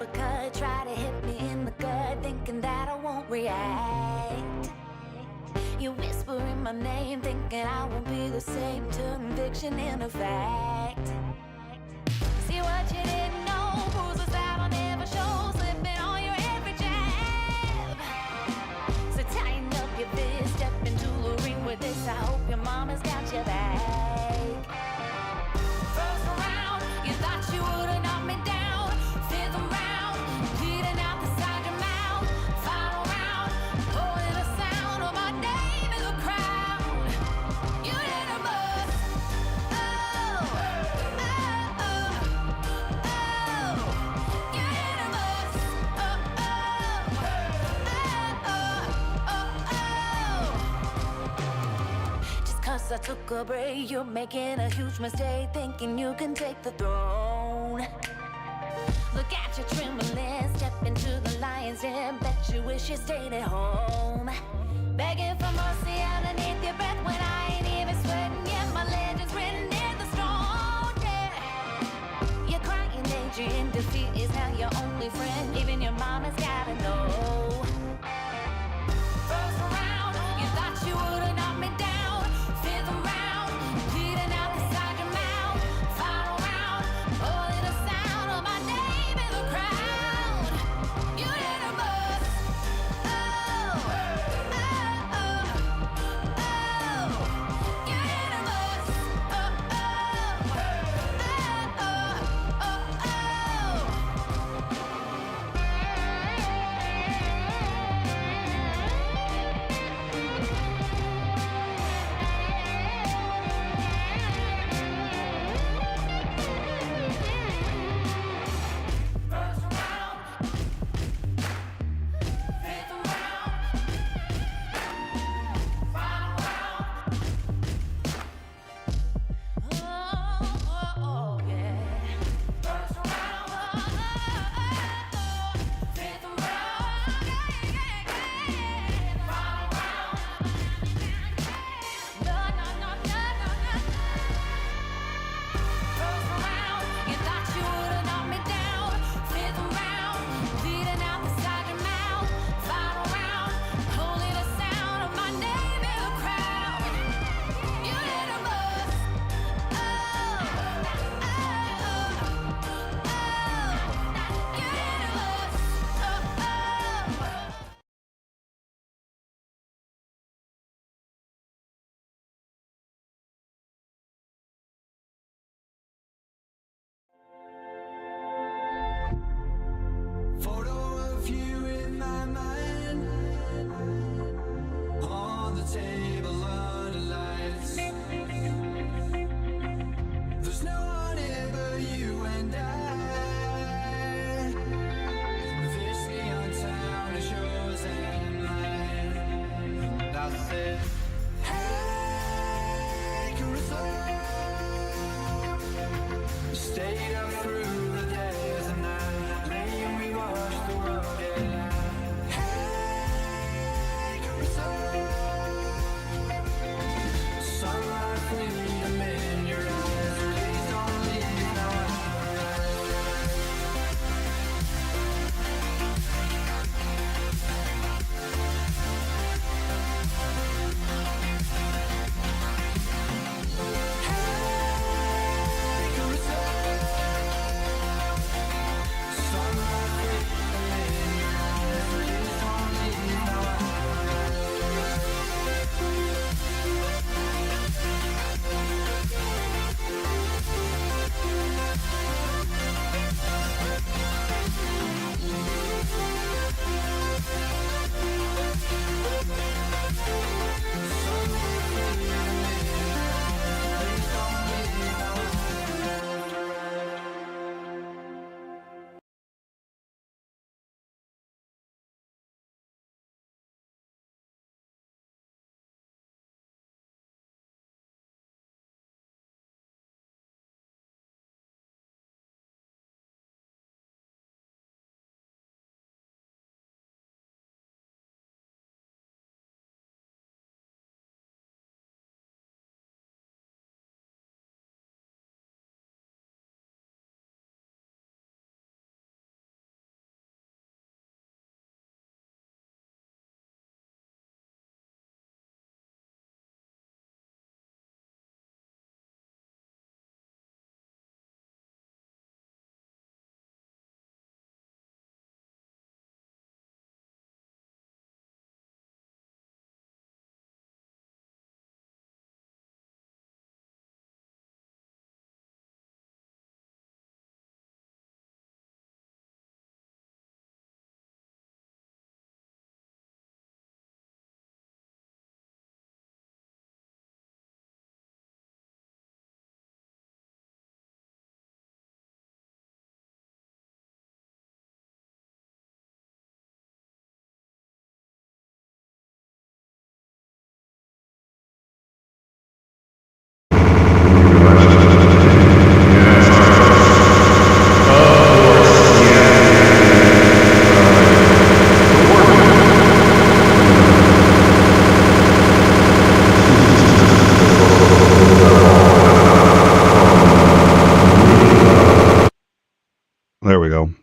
uppercut, try to hit me in the gut, thinking that I won't react. You whispering my name, thinking I won't be the same. Turn fiction into fact. See what you didn't know, bruises that'll never show, slipping on your every jab. So tighten up your fist, step into the ring with this. I hope your mama's got your back. First round, you thought you would've knocked me down. Fifth round, bleeding out the side of your mouth. Final round, pulling the sound of my name in the crowd. You didn't bust. Oh, oh, oh, oh. You didn't bust. Oh, oh, oh, oh, oh. Just 'cause I took a break, you're making a huge mistake, thinking you can take the throne. Look at you trembling, step into the lion's den. Bet you wish you stayed at home, begging for mercy underneath your breath when I ain't even sweating yet. My legend's written in the stone, yeah. You're crying age in defeat is now your only friend. Even your mama's gotta know. First round, you thought you would've knocked me down. Fifth round, bleeding out the side of your mouth. Final round, pulling the sound of my name in the crowd. You didn't bust. Oh, oh, oh, oh. You didn't bust. Oh, oh, oh, oh, oh, oh.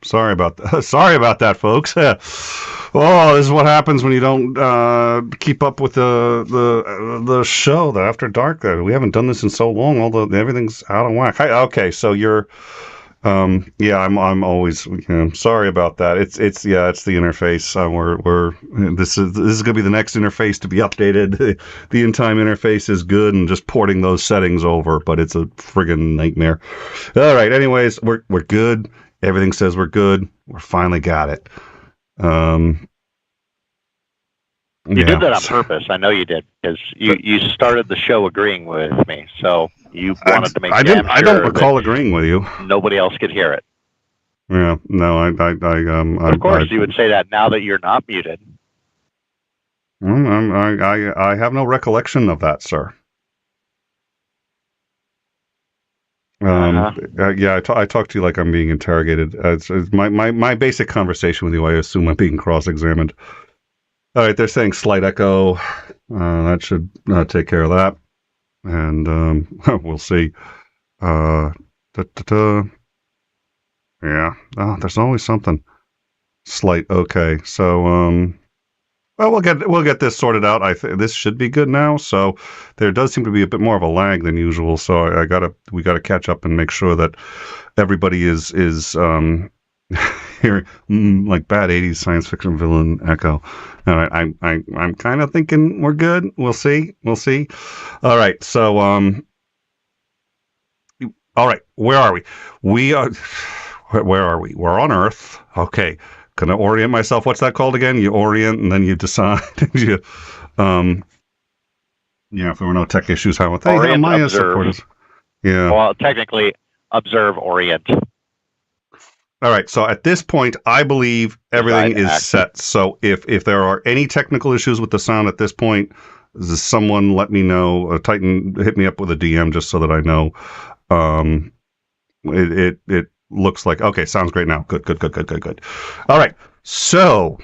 Sorry about sorry about that, folks. Oh, this is what happens when you don't keep up with the show, the After Dark. We haven't done this in so long. Everything's out of whack. Okay, so you're, yeah, I'm always, sorry about that. It's the interface. This is gonna be the next interface to be updated. The in-time interface is good, and just porting those settings over, but it's a friggin' nightmare. All right, anyways, we're good. Everything says we're good. We finally got it. You did that on purpose. I know you did, because you started the show agreeing with me, so you wanted to make I don't recall agreeing with you. Nobody else could hear it. Yeah, no, Of course, you would say that now that you're not muted. I have no recollection of that, sir. Yeah, I talk to you like I'm being interrogated. It's my basic conversation with you. I assume I'm being cross-examined. All right, they're saying slight echo. That should take care of that, and we'll see. Yeah. Oh, there's always something. Slight. Okay. So well, we'll get this sorted out. This should be good now. So there does seem to be a bit more of a lag than usual. So we gotta catch up and make sure that everybody is here, like bad 80s science fiction villain echo. All right, I'm kind of thinking we're good. We'll see. All right, so all right, where are we? Where are we? We're on Earth. Okay, gonna orient myself. What's that called again? You orient and then you decide. If there were no tech issues, how would they? Orient, observe. Supporters. Yeah. Well, technically, observe, orient. All right, so at this point, I believe everything is set. So if there are any technical issues with the sound at this point, someone let me know. Titan, hit me up with a DM just so that I know. It looks like, okay, sounds great now. Good. All right, so,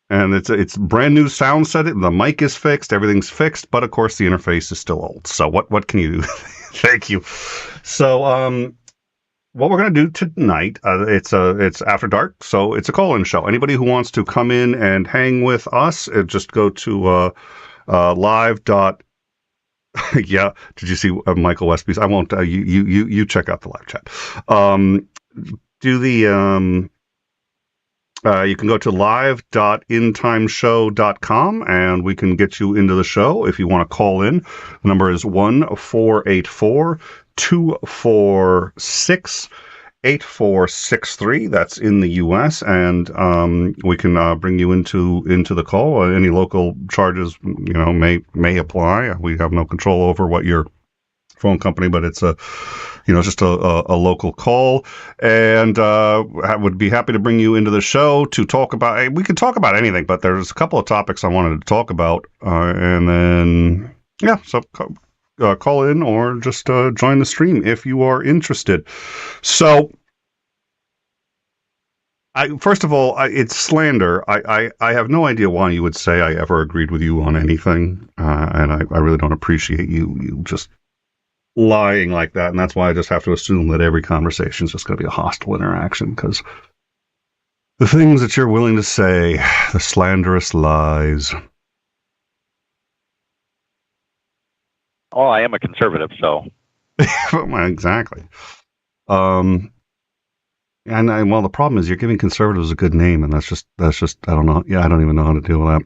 and it's brand new sound set. The mic is fixed, everything's fixed, but of course the interface is still old. So what can you do? Thank you. So, what we're going to do tonight, it's After Dark, so it's a call-in show. Anybody who wants to come in and hang with us, just go to live. Yeah, did you see Michael Westby's? I won't. You check out the live chat. You can go to live.intimeshow.com and we can get you into the show if you want to call in. The number is 1-484-246-8463. That's in the U.S. and we can bring you into the call. Any local charges, may apply. We have no control over what your phone company, but it's just a local call, and I would be happy to bring you into the show to talk about. We could talk about anything, but there's a couple of topics I wanted to talk about, and then so call in or just join the stream if you are interested. So, first of all, it's slander. I have no idea why you would say I ever agreed with you on anything, and I really don't appreciate you just lying like that, and that's why I just have to assume that every conversation is just going to be a hostile interaction, because the things that you're willing to say, the slanderous lies. Oh, I am a conservative, so. Exactly. And the problem is you're giving conservatives a good name, and that's just I don't know. Yeah, I don't even know how to deal with that.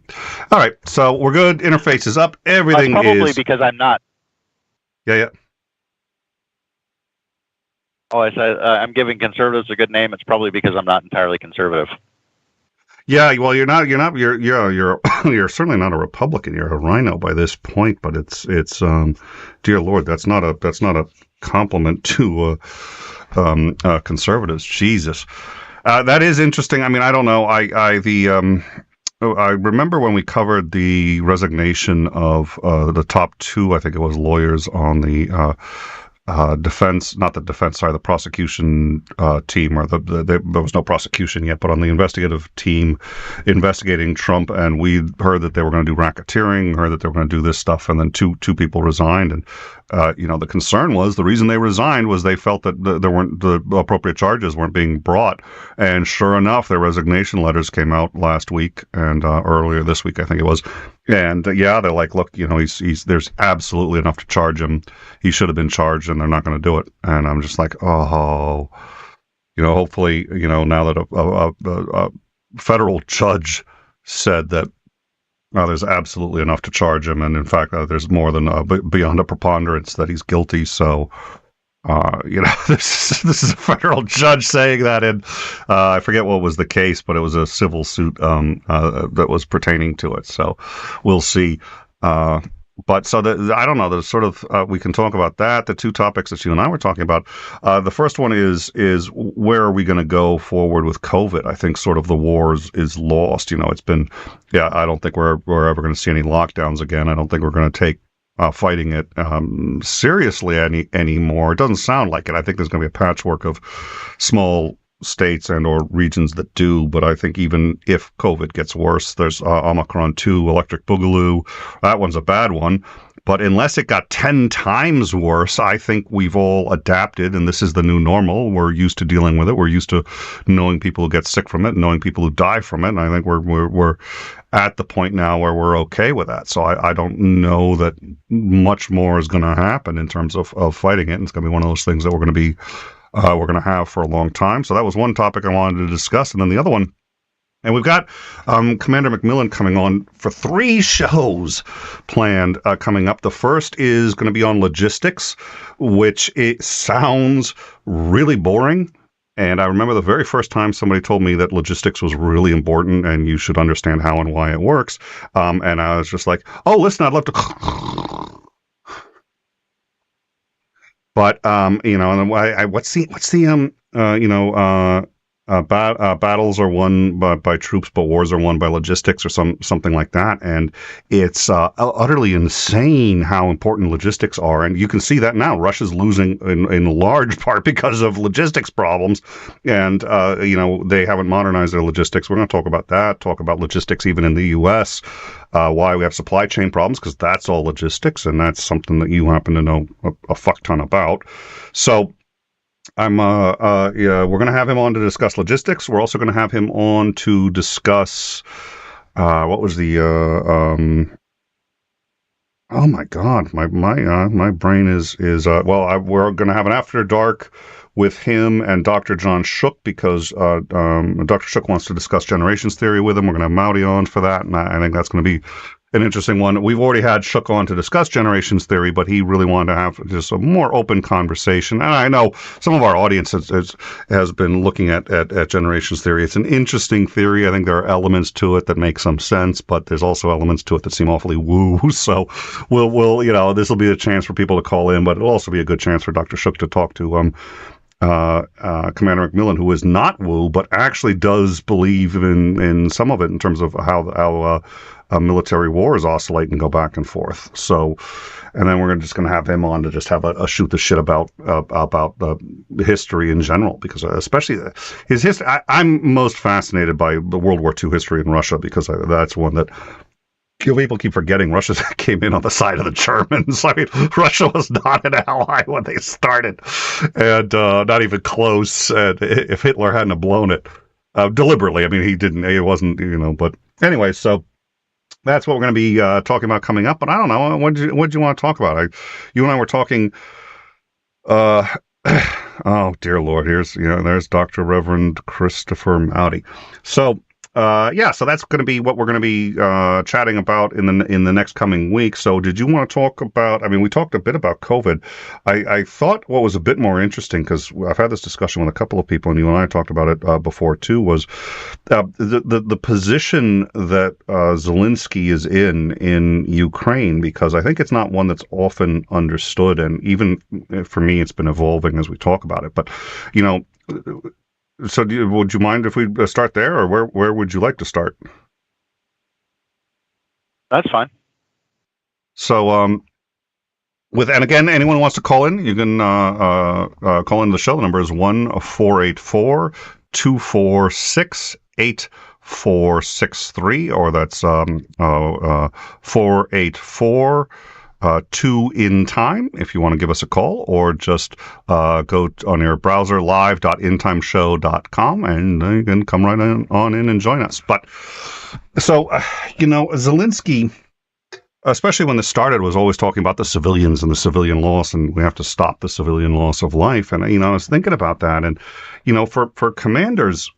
All right, so we're good. Interface is up. Everything probably is because I'm not. Yeah. Oh, I said I'm giving conservatives a good name. It's probably because I'm not entirely conservative. Yeah, well, you're certainly not a Republican. You're a rhino by this point. But it's dear Lord, that's not a compliment to conservatives. Jesus, that is interesting. I mean, I don't know. I remember when we covered the resignation of the top two, I think it was lawyers on the the prosecution team, or there was no prosecution yet, but on the investigative team investigating Trump, and we heard that they were going to do racketeering, heard that they were going to do this stuff, and then two people resigned, and the concern was the reason they resigned was they felt that the appropriate charges weren't being brought. And sure enough, their resignation letters came out last week and earlier this week, I think it was. And they're like, look, there's absolutely enough to charge him. He should have been charged, and they're not going to do it. And I'm just like, oh, hopefully, now that a federal judge said that there's absolutely enough to charge him, and in fact, there's more than beyond a preponderance that he's guilty. So, this is a federal judge saying that, and I forget what was the case, but it was a civil suit that was pertaining to it. So, we'll see. But so I don't know. There's sort of we can talk about that. The two topics that you and I were talking about. The first one is where are we going to go forward with COVID? I think sort of the war is lost. It's been I don't think we're ever going to see any lockdowns again. I don't think we're going to take fighting it seriously anymore. It doesn't sound like it. I think there's going to be a patchwork of small states and or regions that do, but I think even if COVID gets worse, there's Omicron 2, Electric Boogaloo. That one's a bad one. But unless it got 10 times worse, I think we've all adapted, and this is the new normal. We're used to dealing with it. We're used to knowing people who get sick from it, knowing people who die from it, and I think we're at the point now where we're okay with that. So I don't know that much more is going to happen in terms of fighting it, and it's going to be one of those things that we're going to have for a long time. So that was one topic I wanted to discuss. And then the other one, and we've got Commander McMillan coming on for 3 shows planned coming up. The first is going to be on logistics, which it sounds really boring. And I remember the very first time somebody told me that logistics was really important and you should understand how and why it works. And I was just like, oh, listen, I'd love to... But and battles are won by troops, but wars are won by logistics, or something like that. And it's utterly insane how important logistics are. And you can see that now. Russia's losing in large part because of logistics problems. And they haven't modernized their logistics. We're going to talk about that. Talk about logistics even in the U.S. Why we have supply chain problems, because that's all logistics, and that's something that you happen to know a fuck ton about. So we're going to have him on to discuss logistics. We're also going to have him on to discuss what was the oh my god, my brain is we're going to have an after dark with him and Dr. John Shook, because Dr. Shook wants to discuss generations theory with him. We're going to have 𝐓𝐢𝐬𝐷 on for that, and I think that's going to be an interesting one. We've already had Shook on to discuss generations theory, but he really wanted to have just a more open conversation. And I know some of our audience has been looking at generations theory. It's an interesting theory. I think there are elements to it that make some sense, but there's also elements to it that seem awfully woo. So we'll this will be a chance for people to call in, but it'll also be a good chance for Dr. Shook to talk to Commander McMillan, who is not woo, but actually does believe in some of it in terms of how military wars oscillate and go back and forth. So, and then we're just going to have him on to just have a shoot the shit about the history in general, because especially his history. I'm most fascinated by the World War II history in Russia, because that's one that people keep forgetting. Russia came in on the side of the Germans. I mean, Russia was not an ally when they started, and not even close. And if Hitler hadn't have blown it deliberately, I mean, he didn't. It wasn't, But anyway, so that's what we're going to be talking about coming up. But I don't know. What did you want to talk about? You and I were talking. Oh dear Lord! There's Dr. Reverend Christopher Mowdy. So. So that's going to be what we're going to be chatting about in the next coming week. So did you want to talk about, we talked a bit about COVID. I thought what was a bit more interesting, because I've had this discussion with a couple of people, and you and I talked about it before too, was the position that Zelinsky is in Ukraine, because I think it's not one that's often understood, and even for me, it's been evolving as we talk about it. But, so would you mind if we start there, or where would you like to start? That's fine. So, and again, anyone who wants to call in, you can call into the show. The number is 1-484-246-8463, or that's 484 2 in time if you want to give us a call, or just go on your browser, live.intimeshow.com, and you can come right on in and join us. But so, Zelinsky, especially when this started, was always talking about the civilians and the civilian loss, and we have to stop the civilian loss of life. And, I was thinking about that. And, for commanders,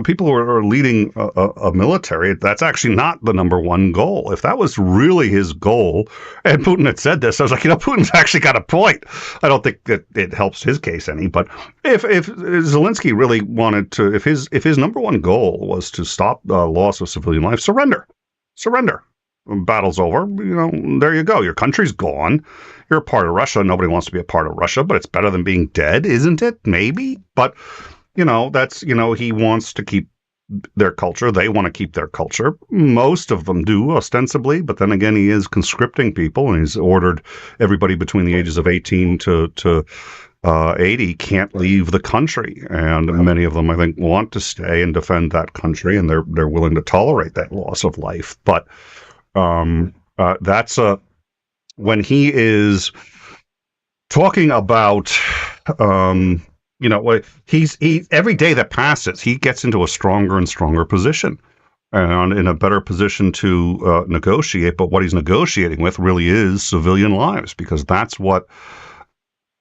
people who are leading a military, that's actually not the number one goal. If that was really his goal, and Putin had said this, I was like, Putin's actually got a point. I don't think that it helps his case any, but if Zelinsky really wanted to, if his number one goal was to stop the loss of civilian life, surrender. Battle's over. There you go. Your country's gone. You're a part of Russia. Nobody wants to be a part of Russia, but it's better than being dead, isn't it? Maybe, but that's, he wants to keep their culture. They want to keep their culture. Most of them do, ostensibly, but then again, he is conscripting people, and he's ordered everybody between the ages of 18 to 80 can't leave the country. And many of them, I think, want to stay and defend that country, and they're willing to tolerate that loss of life. But that's when he is talking about, he every day that passes, he gets into a stronger and stronger position, and in a better position to negotiate. But what he's negotiating with really is civilian lives, because that's what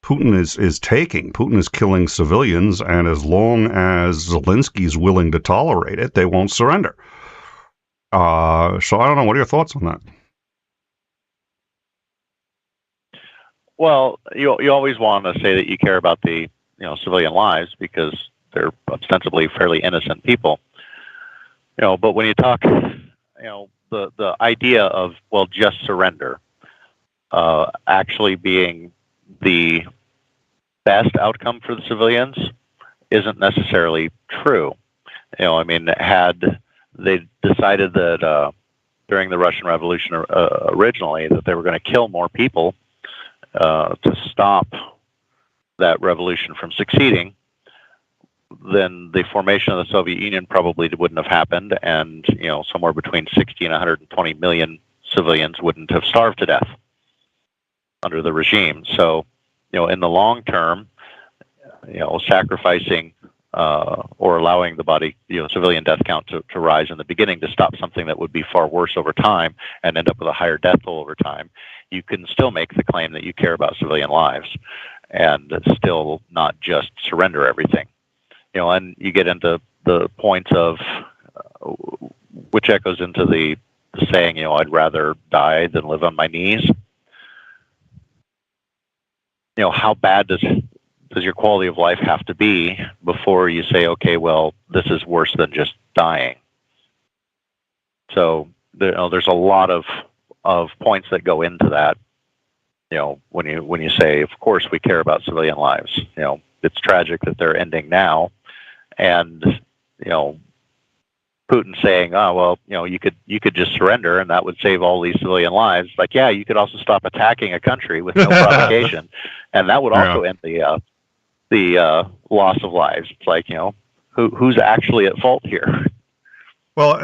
Putin is taking. Putin is killing civilians, and as long as Zelensky is willing to tolerate it, they won't surrender. So I don't know. What are your thoughts on that? Well, you always want to say that you care about the civilian lives, because they're ostensibly fairly innocent people. But when you talk, the idea of, just surrender, actually being the best outcome for the civilians isn't necessarily true. Had they decided that during the Russian Revolution originally that they were going to kill more people to stop that revolution from succeeding, then the formation of the Soviet Union probably wouldn't have happened, and somewhere between 60 and 120 million civilians wouldn't have starved to death under the regime. So, in the long term, sacrificing or allowing the body, civilian death count to rise in the beginning to stop something that would be far worse over time and end up with a higher death toll over time, you can still make the claim that you care about civilian lives and still not just surrender everything. And you get into the points of, which echoes into the saying, I'd rather die than live on my knees. How bad does your quality of life have to be before you say, okay, well, this is worse than just dying? So there's a lot of points that go into that. When you say, of course, we care about civilian lives. It's tragic that they're ending now, and Putin saying, oh well, you could just surrender and that would save all these civilian lives. Like, yeah, you could also stop attacking a country with no provocation, and that would also end the loss of lives. It's like, who's actually at fault here? Well,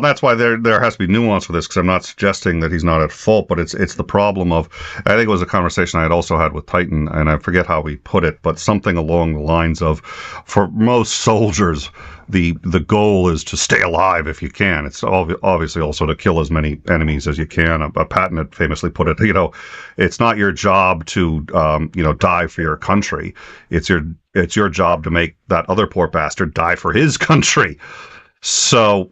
that's why there has to be nuance for this, because I'm not suggesting that he's not at fault, but it's the problem of, I think it was a conversation I had also had with Titan, and I forget how we put it, but something along the lines of, for most soldiers, the goal is to stay alive if you can. It's obviously also to kill as many enemies as you can. Patton had famously put it, it's not your job to die for your country. It's your job to make that other poor bastard die for his country. So,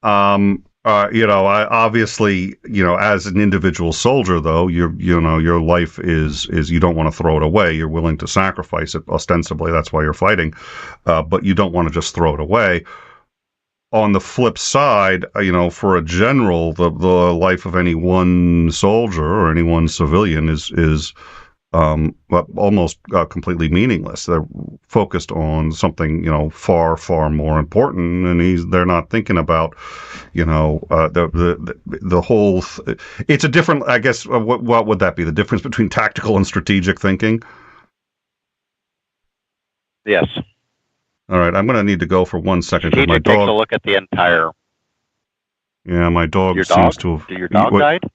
I obviously, as an individual soldier, though, your life is you don't want to throw it away. You're willing to sacrifice it, ostensibly. That's why you're fighting. But you don't want to just throw it away. On the flip side, for a general, the life of any one soldier or any one civilian is almost completely meanless. They're focused on something, far, far more important, and they're not thinking about, the whole. It's a different, I guess. What would that be? The difference between tactical and strategic thinking? Yes. All right, I'm going to need to go for 1 second. Strategic my dog takes a look at the entire. Yeah, my dog Your seems dog? to have. Your dog died?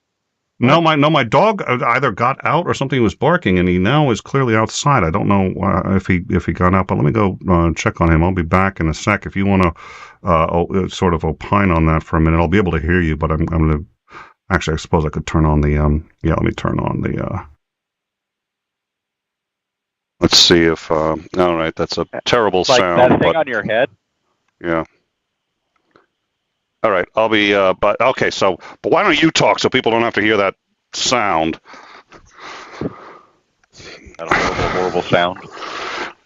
No, my dog either got out or something was barking, and he now is clearly outside. I don't know if he got out, but let me go check on him. I'll be back in a sec. If you want to sort of opine on that for a minute, I'll be able to hear you. But I'm going to actually, I suppose I could turn on the Let me turn on the. Let's see if. All right, that's a terrible it's like sound. That thing on your head. Yeah. All right, I'll be, but why don't you talk so people don't have to hear that sound? That horrible sound.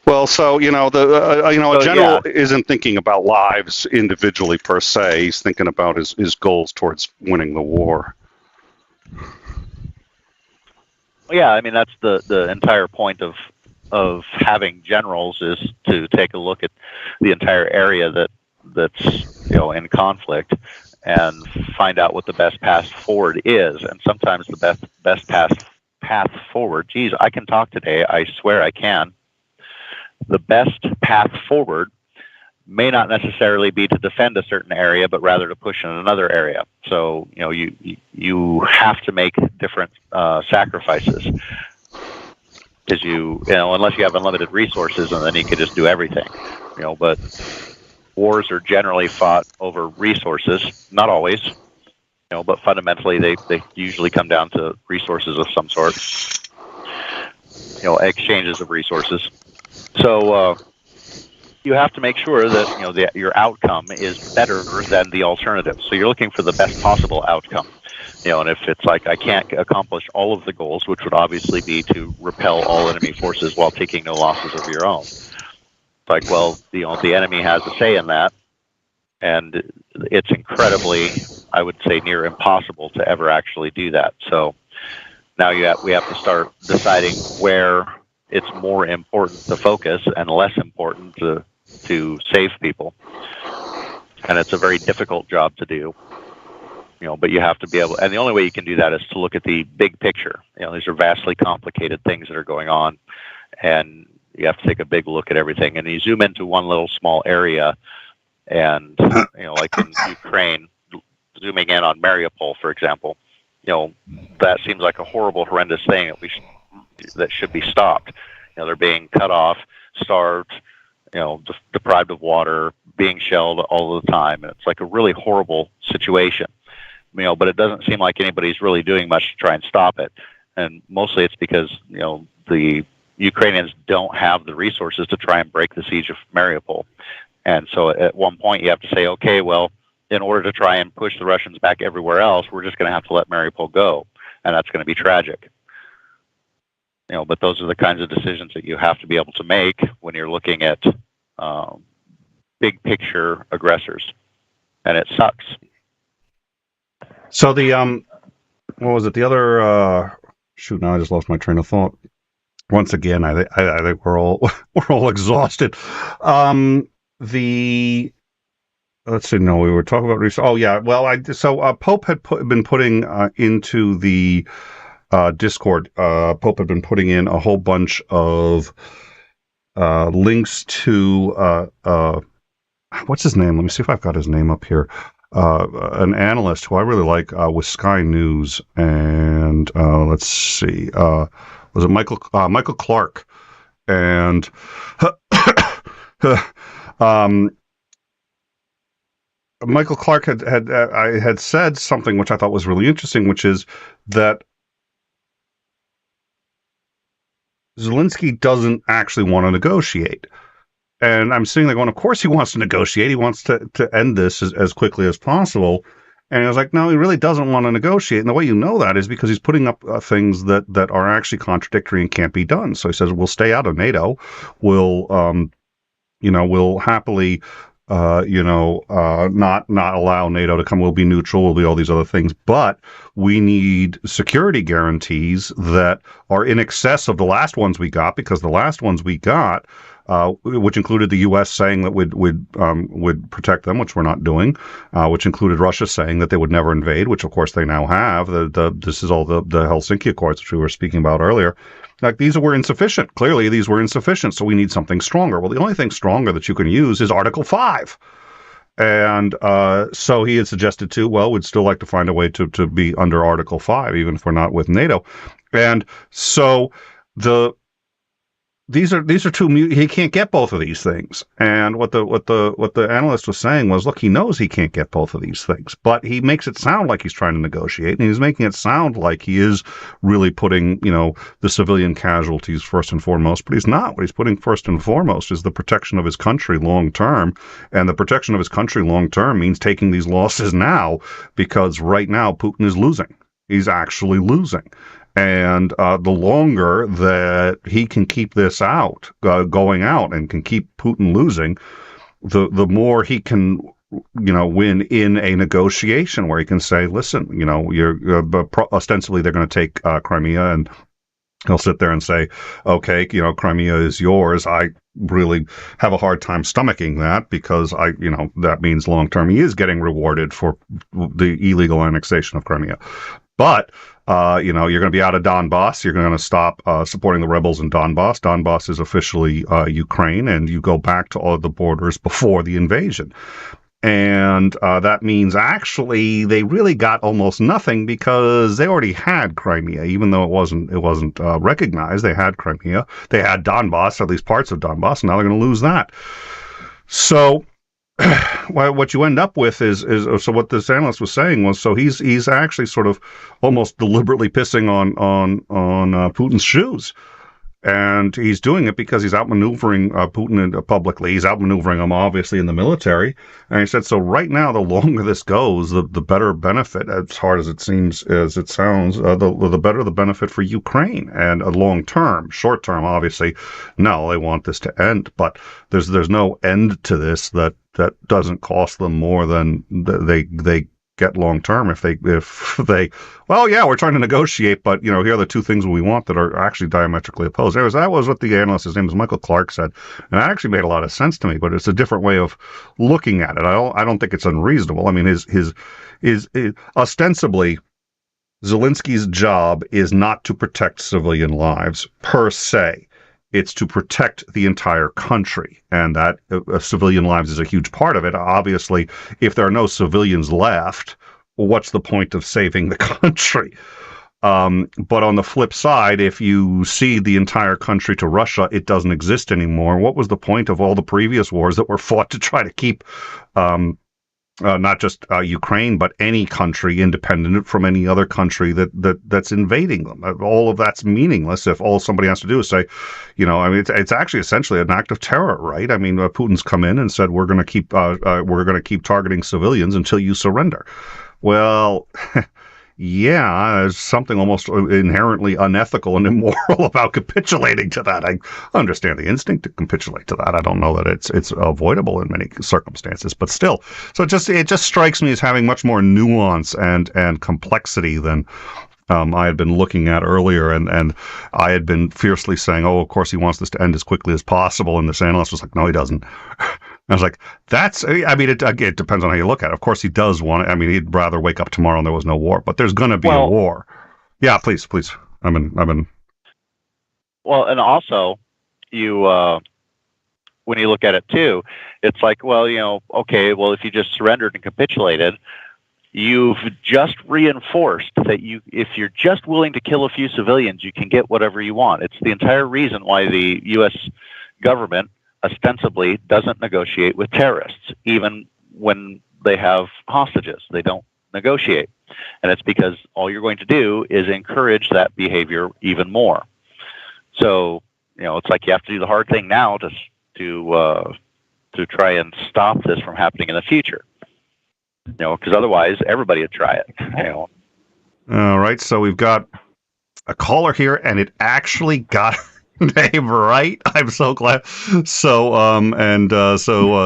Well, so, a general isn't thinking about lives individually per se. He's thinking about his goals towards winning the war. Well, yeah, I mean, that's the entire point of having generals is to take a look at the entire area that's in conflict and find out what the best path forward is. And sometimes the best path forward, geez, I can talk today, I swear I can. The best path forward may not necessarily be to defend a certain area, but rather to push in another area. So, you have to make different sacrifices, because unless you have unlimited resources, and then you can just do everything, but wars are generally fought over resources, not always, but fundamentally they usually come down to resources of some sort, exchanges of resources. So you have to make sure that your outcome is better than the alternative. So you're looking for the best possible outcome. And if it's like I can't accomplish all of the goals, which would obviously be to repel all enemy forces while taking no losses of your own. Like, well, the enemy has a say in that, and it's incredibly, I would say, near impossible to ever actually do that. So now we have to start deciding where it's more important to focus and less important to save people. And it's a very difficult job to do, but you have to be able, and the only way you can do that is to look at the big picture. These are vastly complicated things that are going on, and you have to take a big look at everything, and you zoom into one little small area, and like in Ukraine, zooming in on Mariupol, for example, that seems like a horrible, horrendous thing that should be stopped. They're being cut off, starved, deprived of water, being shelled all the time, and it's like a really horrible situation. But it doesn't seem like anybody's really doing much to try and stop it, and mostly it's because the Ukrainians don't have the resources to try and break the siege of Mariupol. And so at one point you have to say, okay, well, in order to try and push the Russians back everywhere else, we're just going to have to let Mariupol go. And that's going to be tragic. But those are the kinds of decisions that you have to be able to make when you're looking at big picture aggressors. And it sucks. So what was it? The other, now I just lost my train of thought. Once again, I think we're all exhausted. Let's see. No, we were talking about research. Oh yeah. Well, Pope had been putting into the Discord. Pope had been putting in a whole bunch of links to what's his name? Let me see if I've got his name up here. An analyst who I really like with Sky News, and let's see. Was it Michael Clark? And Michael Clark had said something which I thought was really interesting, which is that Zelinsky doesn't actually want to negotiate. And I'm sitting there going, of course he wants to negotiate. He wants to end this as quickly as possible. And I was like, no, he really doesn't want to negotiate. And the way you know that is because he's putting up things that are actually contradictory and can't be done. So he says, we'll stay out of NATO. We'll happily, not allow NATO to come. We'll be neutral. We'll be all these other things. But we need security guarantees that are in excess of the last ones we got, because the last ones we got, which included the U.S. saying that would protect them, which we're not doing, which included Russia saying that they would never invade, which of course they now have. This is all the 𝐓𝐢𝐬𝐴 Accords, which we were speaking about earlier. Like, these were insufficient. Clearly, these were insufficient, so we need something stronger. Well, the only thing stronger that you can use is Article 5. And so he had suggested too, well, we'd still like to find a way to be under Article 5, even if we're not with NATO. And so these are two. He can't get both of these things. And what the analyst was saying was, look, he knows he can't get both of these things, but he makes it sound like he's trying to negotiate, and he's making it sound like he is really putting, the civilian casualties first and foremost. But he's not. What he's putting first and foremost is the protection of his country long term, and the protection of his country long term means taking these losses now, because right now Putin is losing. He's actually losing. And the longer that he can keep this out, going out, and can keep Putin losing, the more he can, win in a negotiation where he can say, listen, you're ostensibly they're going to take Crimea, and he'll sit there and say, okay, Crimea is yours. I really have a hard time stomaching that, because that means long term he is getting rewarded for the illegal annexation of Crimea. But you're going to be out of Donbass. You're going to stop supporting the rebels in Donbass. Donbass is officially Ukraine, and you go back to all the borders before the invasion. And that means actually they really got almost nothing, because they already had Crimea, even though it wasn't recognized. They had Crimea. They had Donbass, at least parts of Donbass, and now they're going to lose that. So what you end up with is so what this analyst was saying was, so he's actually sort of almost deliberately pissing on Putin's shoes. And he's doing it because he's outmaneuvering Putin publicly. He's outmaneuvering him, obviously, in the military. And he said, so right now, the longer this goes, the better benefit, as hard as it sounds, the better the benefit for Ukraine. And long term, short term, obviously, no, they want this to end. But there's no end to this that doesn't cost them more than they get long term if they well, yeah, we're trying to negotiate, but here are the two things we want that are actually diametrically opposed. Anyways, that was what the analyst, his name is Michael Clark, said, and that actually made a lot of sense to me. But it's a different way of looking at it. I don't think it's unreasonable. I mean, his ostensibly Zelinsky's job is not to protect civilian lives per se. It's to protect the entire country, and that civilian lives is a huge part of it. Obviously, if there are no civilians left, well, what's the point of saving the country? But on the flip side, if you cede the entire country to Russia, it doesn't exist anymore. What was the point of all the previous wars that were fought to try to keep not just Ukraine, but any country independent from any other country that's invading them? All of that's meaningless if all somebody has to do is say, it's actually essentially an act of terror, right? I mean, Putin's come in and said we're going to keep targeting civilians until you surrender. Well, yeah, there's something almost inherently unethical and immoral about capitulating to that. I understand the instinct to capitulate to that. I don't know that it's avoidable in many circumstances, but still. So it just strikes me as having much more nuance and complexity than I had been looking at earlier, and I had been fiercely saying, oh, of course he wants this to end as quickly as possible, and this analyst was like, no, he doesn't. I was like, it depends on how you look at it. Of course he does want it. I mean, he'd rather wake up tomorrow and there was no war, but there's going to be a war. Yeah, please. I'm in. Well, and also, when you look at it too, it's like, well, okay, well, if you just surrendered and capitulated, you've just reinforced that if you're just willing to kill a few civilians, you can get whatever you want. It's the entire reason why the U.S. government ostensibly doesn't negotiate with terrorists, even when they have hostages. They don't negotiate. And it's because all you're going to do is encourage that behavior even more. So, it's like you have to do the hard thing now to try and stop this from happening in the future. Because otherwise everybody would try it. All right, so we've got a caller here, and it actually got name right. I'm so glad. So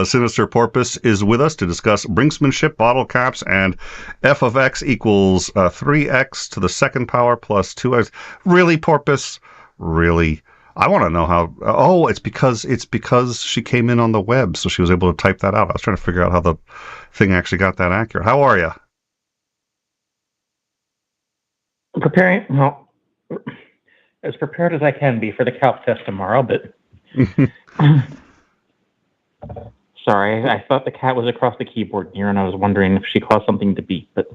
Sinister Porpoise is with us to discuss brinksmanship, bottle caps, and f of x equals 3x to the second power plus 2x. Really, Porpoise? Really? I want to know how. Oh, it's because she came in on the web, so she was able to type that out. I was trying to figure out how the thing actually got that accurate. How are you? Preparing. Well, as prepared as I can be for the calc test tomorrow, but Sorry, I thought the cat was across the keyboard here, and I was wondering if she caused something to beep, but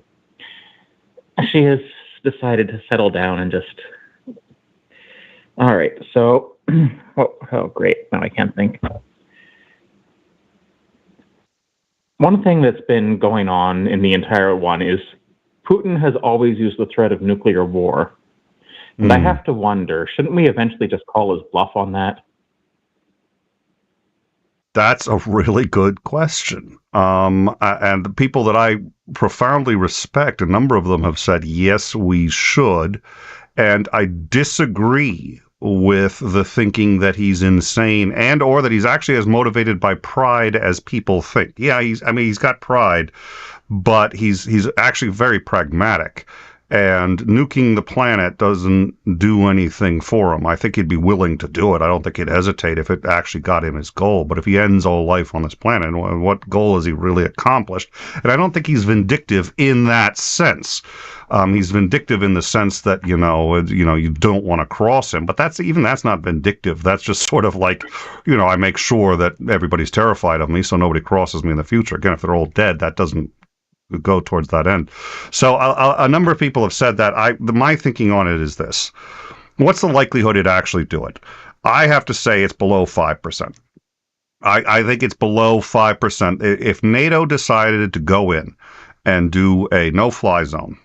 she has decided to settle down and just... All right, so... oh, great. Now I can't think. One thing that's been going on in the entire one is Putin has always used the threat of nuclear war. And I have to wonder, shouldn't we eventually just call his bluff on that? That's a really good question. And the people that I profoundly respect, a number of them have said, yes, we should. And I disagree with the thinking that he's insane and or that he's actually as motivated by pride as people think. Yeah, he's got pride, but he's actually very pragmatic. And nuking the planet doesn't do anything for him. I think he'd be willing to do it. I don't think he'd hesitate if it actually got him his goal. But if he ends all life on this planet, what goal has he really accomplished? And I don't think he's vindictive in that sense. He's vindictive in the sense that, you don't want to cross him. But that's not vindictive. That's just sort of like, I make sure that everybody's terrified of me so nobody crosses me in the future. Again, if they're all dead, that doesn't go towards that end. So a number of people have said that. My thinking on it is this. What's the likelihood he'd actually do it? I have to say it's below 5%. I think it's below 5%. If NATO decided to go in and do a no-fly zone,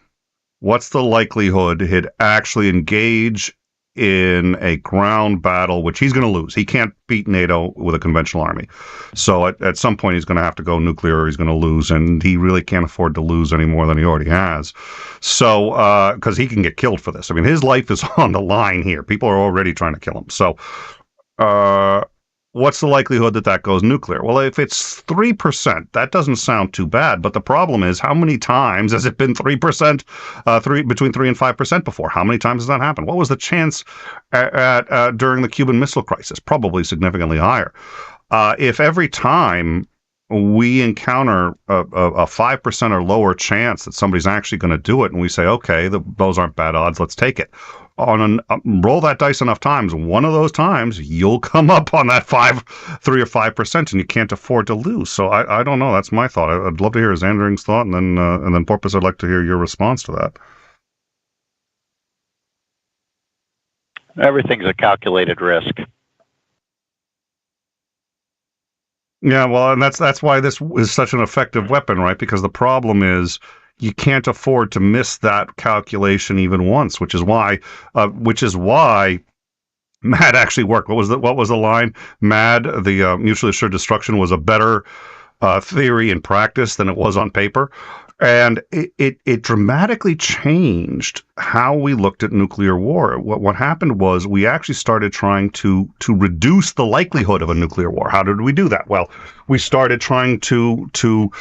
what's the likelihood he'd actually engage in a ground battle, which he's going to lose? He can't beat NATO with a conventional army. So at some point he's going to have to go nuclear or he's going to lose, and he really can't afford to lose any more than he already has. So, because he can get killed for this. I mean, his life is on the line here. People are already trying to kill him. So, what's the likelihood that goes nuclear? Well, if it's 3%, that doesn't sound too bad. But the problem is, how many times has it been 3%, between 3 and 5% before? How many times has that happened? What was the chance during the Cuban Missile Crisis? Probably significantly higher. If every time we encounter a 5% or lower chance that somebody's actually going to do it, and we say, okay, those aren't bad odds, let's take it. Roll that dice enough times. One of those times, you'll come up on that 3 or 5%, and you can't afford to lose. So I don't know. That's my thought. I'd love to hear Xandering's thought, and then Porpoise, I'd like to hear your response to that. Everything's a calculated risk. Yeah, well, and that's why this is such an effective weapon, right? Because the problem is you can't afford to miss that calculation even once, which is why MAD actually worked. What was the line? MAD, the mutually assured destruction, was a better theory in practice than it was on paper. And it dramatically changed how we looked at nuclear war. What happened was we actually started trying to reduce the likelihood of a nuclear war. How did we do that? Well, we started trying to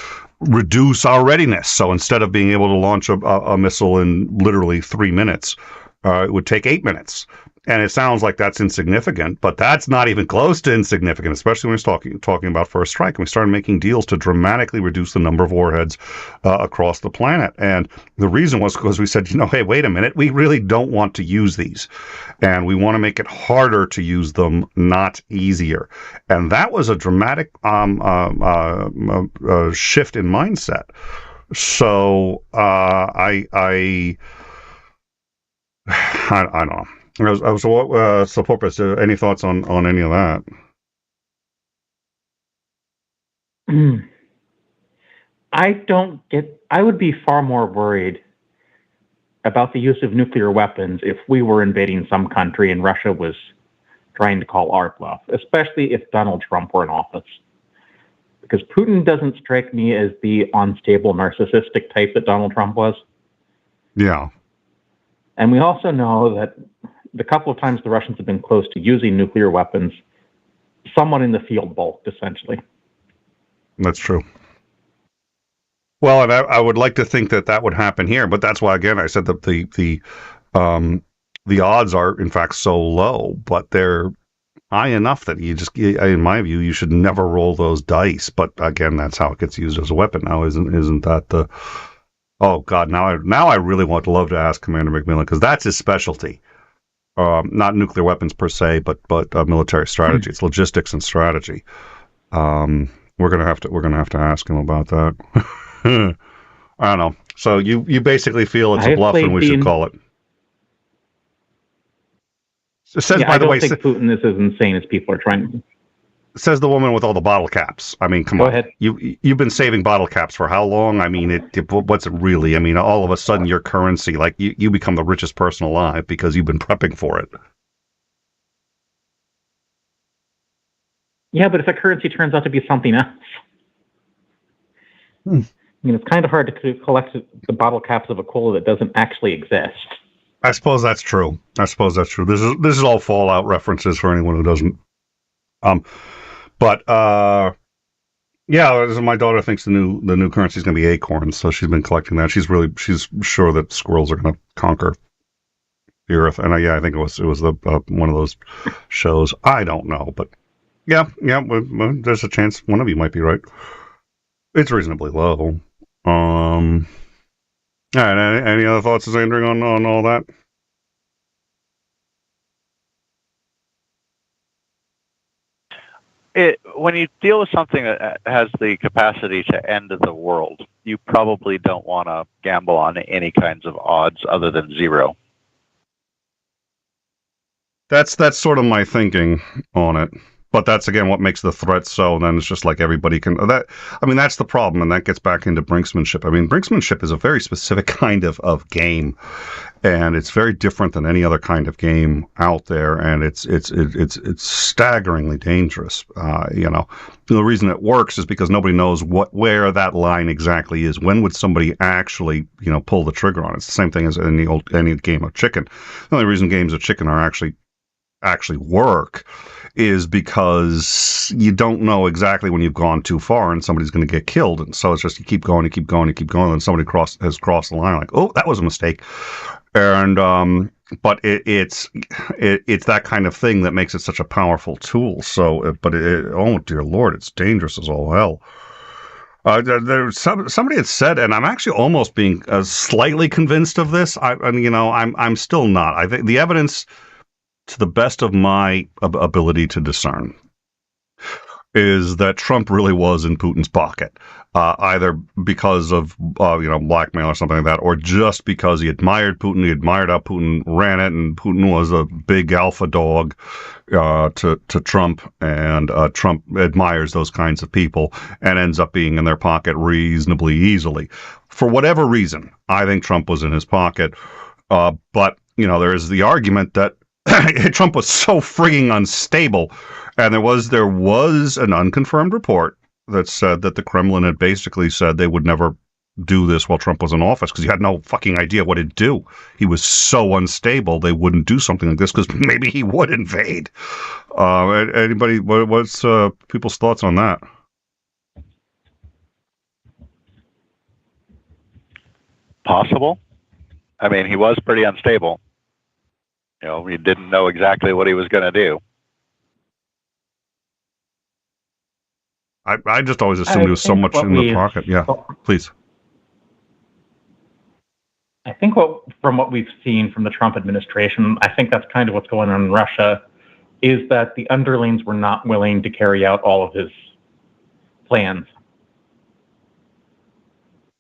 reduce our readiness. So instead of being able to launch a missile in literally 3 minutes, it would take 8 minutes. And it sounds like that's insignificant, but that's not even close to insignificant, especially when we're talking about first strike. And we started making deals to dramatically reduce the number of warheads across the planet. And the reason was because we said, hey, wait a minute, we really don't want to use these. And we want to make it harder to use them, not easier. And that was a dramatic shift in mindset. So I don't know. So, Porpoise, any thoughts on any of that? I would be far more worried about the use of nuclear weapons if we were invading some country and Russia was trying to call our bluff, especially if Donald Trump were in office. Because Putin doesn't strike me as the unstable, narcissistic type that Donald Trump was. Yeah. And we also know that the couple of times the Russians have been close to using nuclear weapons, someone in the field balked, essentially. That's true. Well, and I would like to think that would happen here, but that's why, again, I said that the odds are, in fact, so low, but they're high enough that in my view, you should never roll those dice. But again, that's how it gets used as a weapon now, isn't that the... Oh, God, now I really want to love to ask Commander McMillan, because that's his specialty. Not nuclear weapons per se, but military strategy. It's logistics and strategy. we're gonna have to ask him about that. I don't know. So you basically feel it's a bluff and we should call it. It says, by the way, I don't think Putin is as insane as people are trying to. Says the woman with all the bottle caps. I mean, come on. Go ahead. You've been saving bottle caps for how long? I mean, what's it really? I mean, all of a sudden your currency, like you become the richest person alive because you've been prepping for it. Yeah, but if the currency turns out to be something else, I mean, it's kind of hard to collect the bottle caps of a cola that doesn't actually exist. I suppose that's true. This is all Fallout references for anyone who doesn't. But yeah, my daughter thinks the new currency is going to be acorns, so she's been collecting that. She's sure that squirrels are going to conquer the earth. And I think it was the one of those shows. I don't know, but yeah. Well, there's a chance one of you might be right. It's reasonably low. All right. Any other thoughts, Andrew, on all that? When you deal with something that has the capacity to end the world, you probably don't want to gamble on any kinds of odds other than zero. That's sort of my thinking on it. But that's, again, what makes the threat so, and then it's just like everybody can... that's the problem, and that gets back into brinksmanship. I mean, brinksmanship is a very specific kind of game, and it's very different than any other kind of game out there, and it's staggeringly dangerous. The reason it works is because nobody knows where that line exactly is. When would somebody actually, pull the trigger on it? It's the same thing as any game of chicken. The only reason games of chicken are actually work is because you don't know exactly when you've gone too far and somebody's going to get killed. And so it's just you keep going, and somebody has crossed the line, like, oh, that was a mistake. And but it's that kind of thing that makes it such a powerful tool. So, oh dear Lord, it's dangerous as all hell. Somebody had said, and I'm actually almost being slightly convinced of this. I'm still not. I think the evidence, to the best of my ability to discern, is that Trump really was in Putin's pocket, either because of blackmail or something like that, or just because he admired Putin. He admired how Putin ran it, and Putin was a big alpha dog to Trump, and Trump admires those kinds of people and ends up being in their pocket reasonably easily. For whatever reason, I think Trump was in his pocket, but there is the argument that Trump was so frigging unstable, and there was an unconfirmed report that said that the Kremlin had basically said they would never do this while Trump was in office because he had no fucking idea what he'd do. He was so unstable they wouldn't do something like this because maybe he would invade. Anybody? What's people's thoughts on that? Possible. I mean, he was pretty unstable. We didn't know exactly what he was going to do. I just always assumed he was so much in the pocket. Yeah, please. I think from what we've seen from the Trump administration, I think that's kind of what's going on in Russia, is that the underlings were not willing to carry out all of his plans.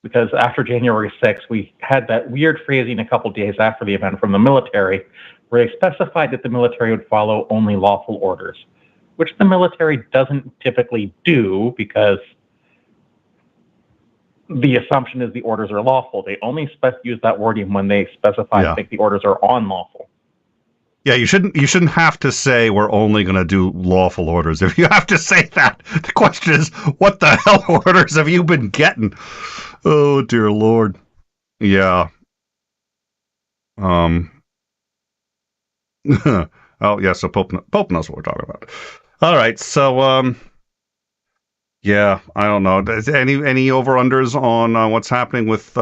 Because after January 6th, we had that weird phrasing a couple days after the event from the military, where they specified that the military would follow only lawful orders, which the military doesn't typically do because the assumption is the orders are lawful. They only use that wording when they specify I think the orders are unlawful. Yeah, you shouldn't have to say we're only going to do lawful orders. If you have to say that, the question is, what the hell orders have you been getting? Oh, dear Lord. Yeah. Oh, yeah, so Pope knows what we're talking about. All right, so, yeah, I don't know. Any over-unders on what's happening with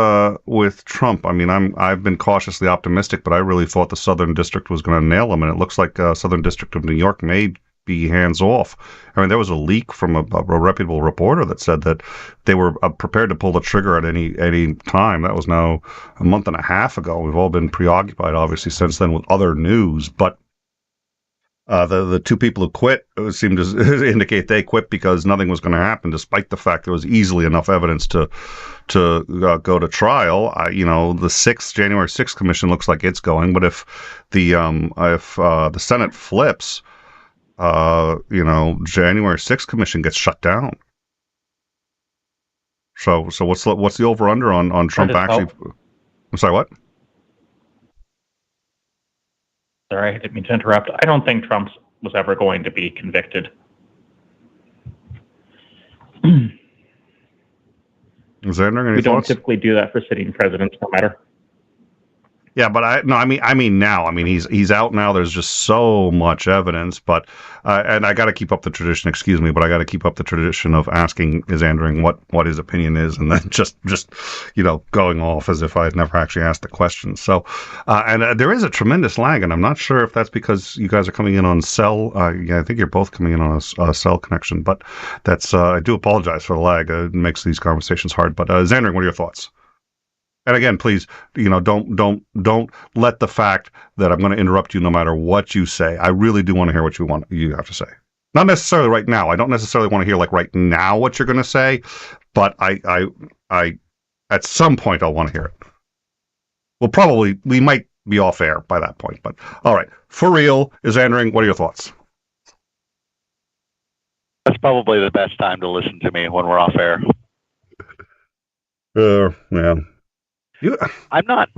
Trump? I mean, I've been cautiously optimistic, but I really thought the Southern District was going to nail him, and it looks like Southern District of New York may be hands off. I mean, there was a leak from a reputable reporter that said that they were prepared to pull the trigger at any time. That was now a month and a half ago. We've all been preoccupied, obviously, since then with other news, but The two people who quit seemed to indicate they quit because nothing was going to happen, despite the fact there was easily enough evidence to go to trial. The January 6th commission looks like it's going, but if the Senate flips, January 6th commission gets shut down. So what's the over under on Trump actually? I'm sorry, what? Sorry, I didn't mean to interrupt. I don't think Trump was ever going to be convicted. Xander, any we don't thoughts? typically do that for sitting presidents, no matter. Yeah, but I mean now. I mean, he's out now. There's just so much evidence, but and I got to keep up the tradition. Excuse me, but I got to keep up the tradition of asking Xandering what his opinion is, and then just going off as if I had never actually asked the question. So, and there is a tremendous lag, and I'm not sure if that's because you guys are coming in on cell. Yeah, I think you're both coming in on a cell connection, but that's I do apologize for the lag. It makes these conversations hard. But Xandering, what are your thoughts? And again, please, don't let the fact that I'm going to interrupt you no matter what you say. I really do want to hear what you have to say. Not necessarily right now. I don't necessarily want to hear like right now what you're going to say, but I at some point I'll want to hear it. We might be off air by that point, but all right. For real, Xandering, what are your thoughts? That's probably the best time to listen to me when we're off air. Yeah. I'm not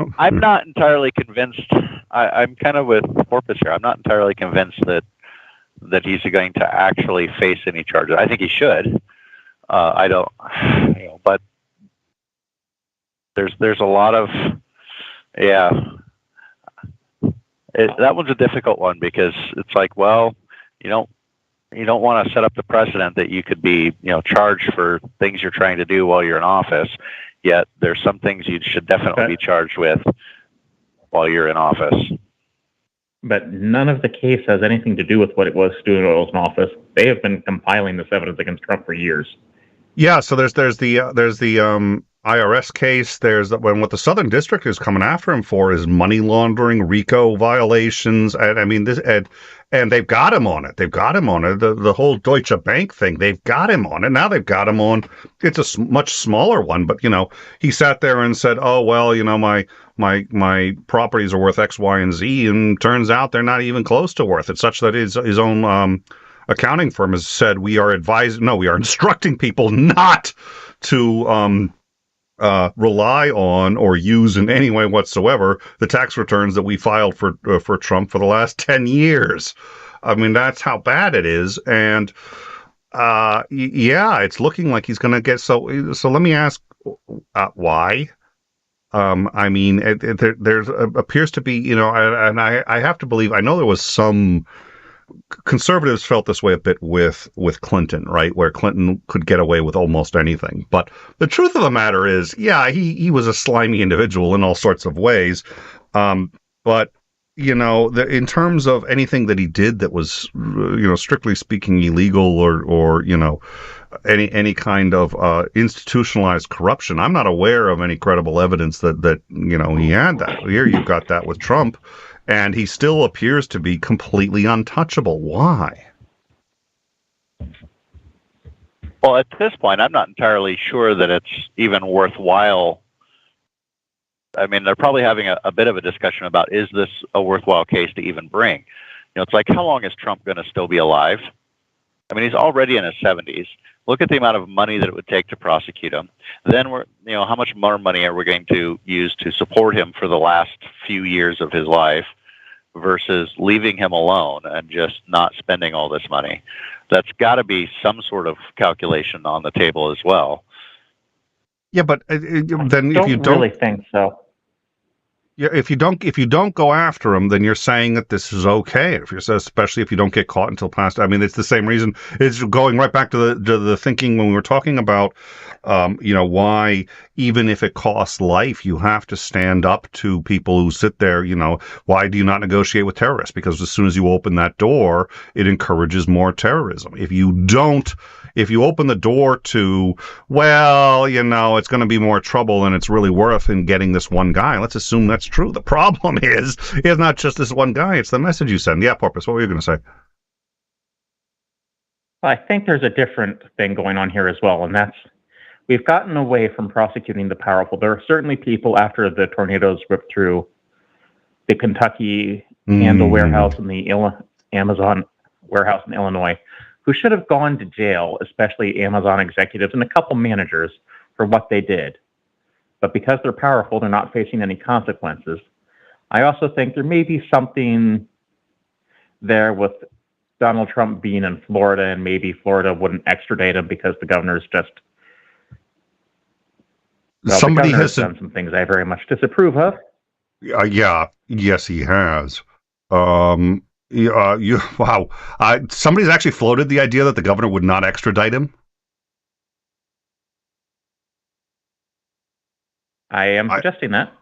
entirely convinced. I'm kind of with Porpoise here. I'm not entirely convinced that he's going to actually face any charges. I think he should. I don't, but there's a lot of, that one's a difficult one because it's like, well, you don't want to set up the precedent that you could be, charged for things you're trying to do while you're in office. Yet there's some things you should definitely be charged with while you're in office. But none of the case has anything to do with what it was doing while it was in office. They have been compiling this evidence against Trump for years. Yeah, so there's the IRS case. There's what the Southern District is coming after him for is money laundering, RICO violations, and I mean and they've got him on it. They've got him on it. The whole Deutsche Bank thing, they've got him on it. Now they've got him on. It's a much smaller one, but he sat there and said, "Oh well, my properties are worth X, Y, and Z," and turns out they're not even close to worth it. Such that his own accounting firm has said we are instructing people not to rely on or use in any way whatsoever the tax returns that we filed for Trump for the last 10 years. I mean, that's how bad it is. And it's looking like he's going to get so let me ask why. I mean, there appears to be, and I have to believe, I know there was some conservatives felt this way a bit with Clinton, right? Where Clinton could get away with almost anything. But the truth of the matter is, he was a slimy individual in all sorts of ways. But in terms of anything that he did that was, strictly speaking, illegal or any kind of institutionalized corruption, I'm not aware of any credible evidence that he had that. Here you've got that with Trump. And he still appears to be completely untouchable. Why? Well, at this point, I'm not entirely sure that it's even worthwhile. I mean, they're probably having a bit of a discussion about, is this a worthwhile case to even bring? It's like, how long is Trump going to still be alive? I mean, he's already in his 70s. Look at the amount of money that it would take to prosecute him. Then how much more money are we going to use to support him for the last few years of his life versus leaving him alone and just not spending all this money? That's got to be some sort of calculation on the table as well. Yeah, but then if you don't really think so. Yeah, if you don't go after him, then you're saying that this is okay. Especially if you don't get caught until past. I mean, it's the same reason. It's going right back to the thinking when we were talking about, why even if it costs life, you have to stand up to people who sit there. Why do you not negotiate with terrorists? Because as soon as you open that door, it encourages more terrorism. If you open the door to, it's going to be more trouble than it's really worth in getting this one guy. Let's assume that's true. The problem is not just this one guy. It's the message you send. Yeah, Porpoise, what were you going to say? Well, I think there's a different thing going on here as well, and that's we've gotten away from prosecuting the powerful. There are certainly people after the tornadoes ripped through the Kentucky candle warehouse and the Amazon warehouse in Illinois who should have gone to jail, especially Amazon executives and a couple managers for what they did. But because they're powerful, they're not facing any consequences. I also think there may be something there with Donald Trump being in Florida, and maybe Florida wouldn't extradite him because the governor's just... Well, Somebody the governor has has done some things I very much disapprove of. Yes, he has. Wow. Somebody's actually floated the idea that the governor would not extradite him. I am suggesting that.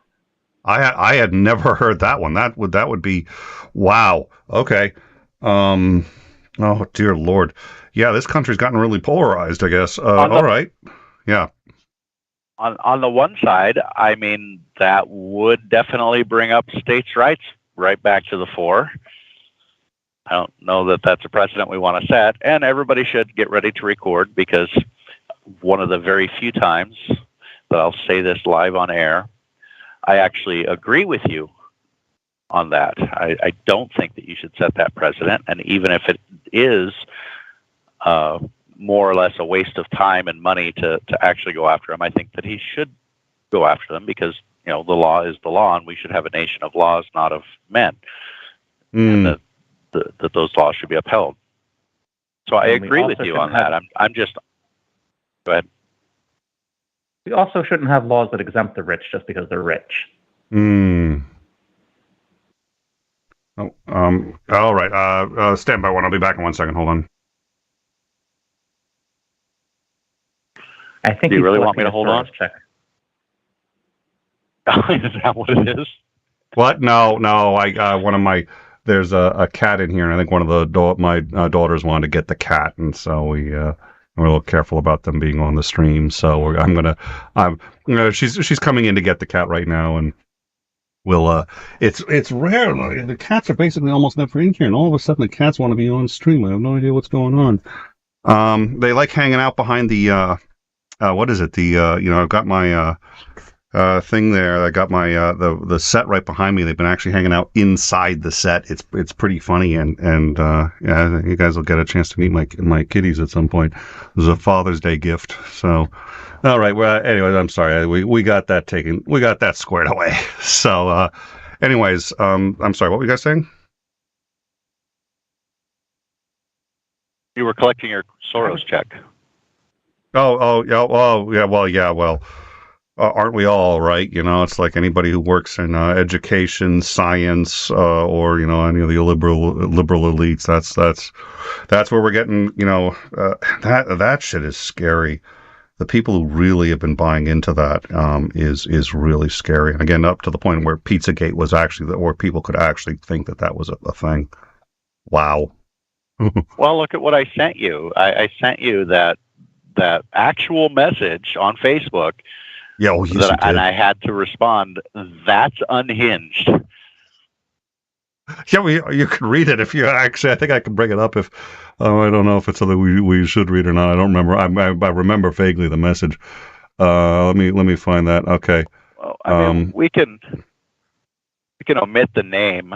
I had never heard that one. That would be, wow. Okay. Oh dear Lord. Yeah, this country's gotten really polarized, I guess. All right. Yeah. On the one side, I mean, that would definitely bring up states' rights right back to the fore. I don't know that that's a precedent we want to set, and everybody should get ready to record, because one of the very few times that I'll say this live on air, I actually agree with you on that. I don't think that you should set that precedent, and even if it is more or less a waste of time and money to actually go after him, I think that he should go after them, because the law is the law, and we should have a nation of laws, not of men, and that those laws should be upheld. So I agree with you on that. I'm just... Go ahead. We also shouldn't have laws that exempt the rich just because they're rich. Oh, all right. Stand by one. I'll be back in 1 second. Hold on. I think Do you really want me to hold on? Check. Is that what it is? What? No. One of my... There's a cat in here, and I think one of my daughters wanted to get the cat, and so we're a little careful about them being on the stream. So she's coming in to get the cat right now, and we'll it's rare. Like, the cats are basically almost never in here, and all of a sudden the cats want to be on stream. I have no idea what's going on. They like hanging out behind the what is it? I've got my thing there. I got my the set right behind me. They've been actually hanging out inside the set. It's pretty funny, and yeah, you guys will get a chance to meet my kitties at some point. It was a Father's Day gift. So, all right. Well, anyways, I'm sorry. We got that taken. We got that squared away. So, anyways, I'm sorry. What were you guys saying? You were collecting your Soros check. Oh, yeah. Well. Aren't we all, right? It's like anybody who works in education, science, or any of the liberal elites. That's where we're getting. That shit is scary. The people who really have been buying into that is really scary. And again, up to the point where Pizzagate was actually, where people could actually think that was a thing. Wow. Well, look at what I sent you. I sent you that actual message on Facebook. Yeah, yes, and I had to respond, that's unhinged. Yeah, you can read it if you actually. I think I can bring it up if I don't know if it's something we should read or not. I don't remember. I remember vaguely the message. Let me find that. Okay. Well, I mean, we can omit the name.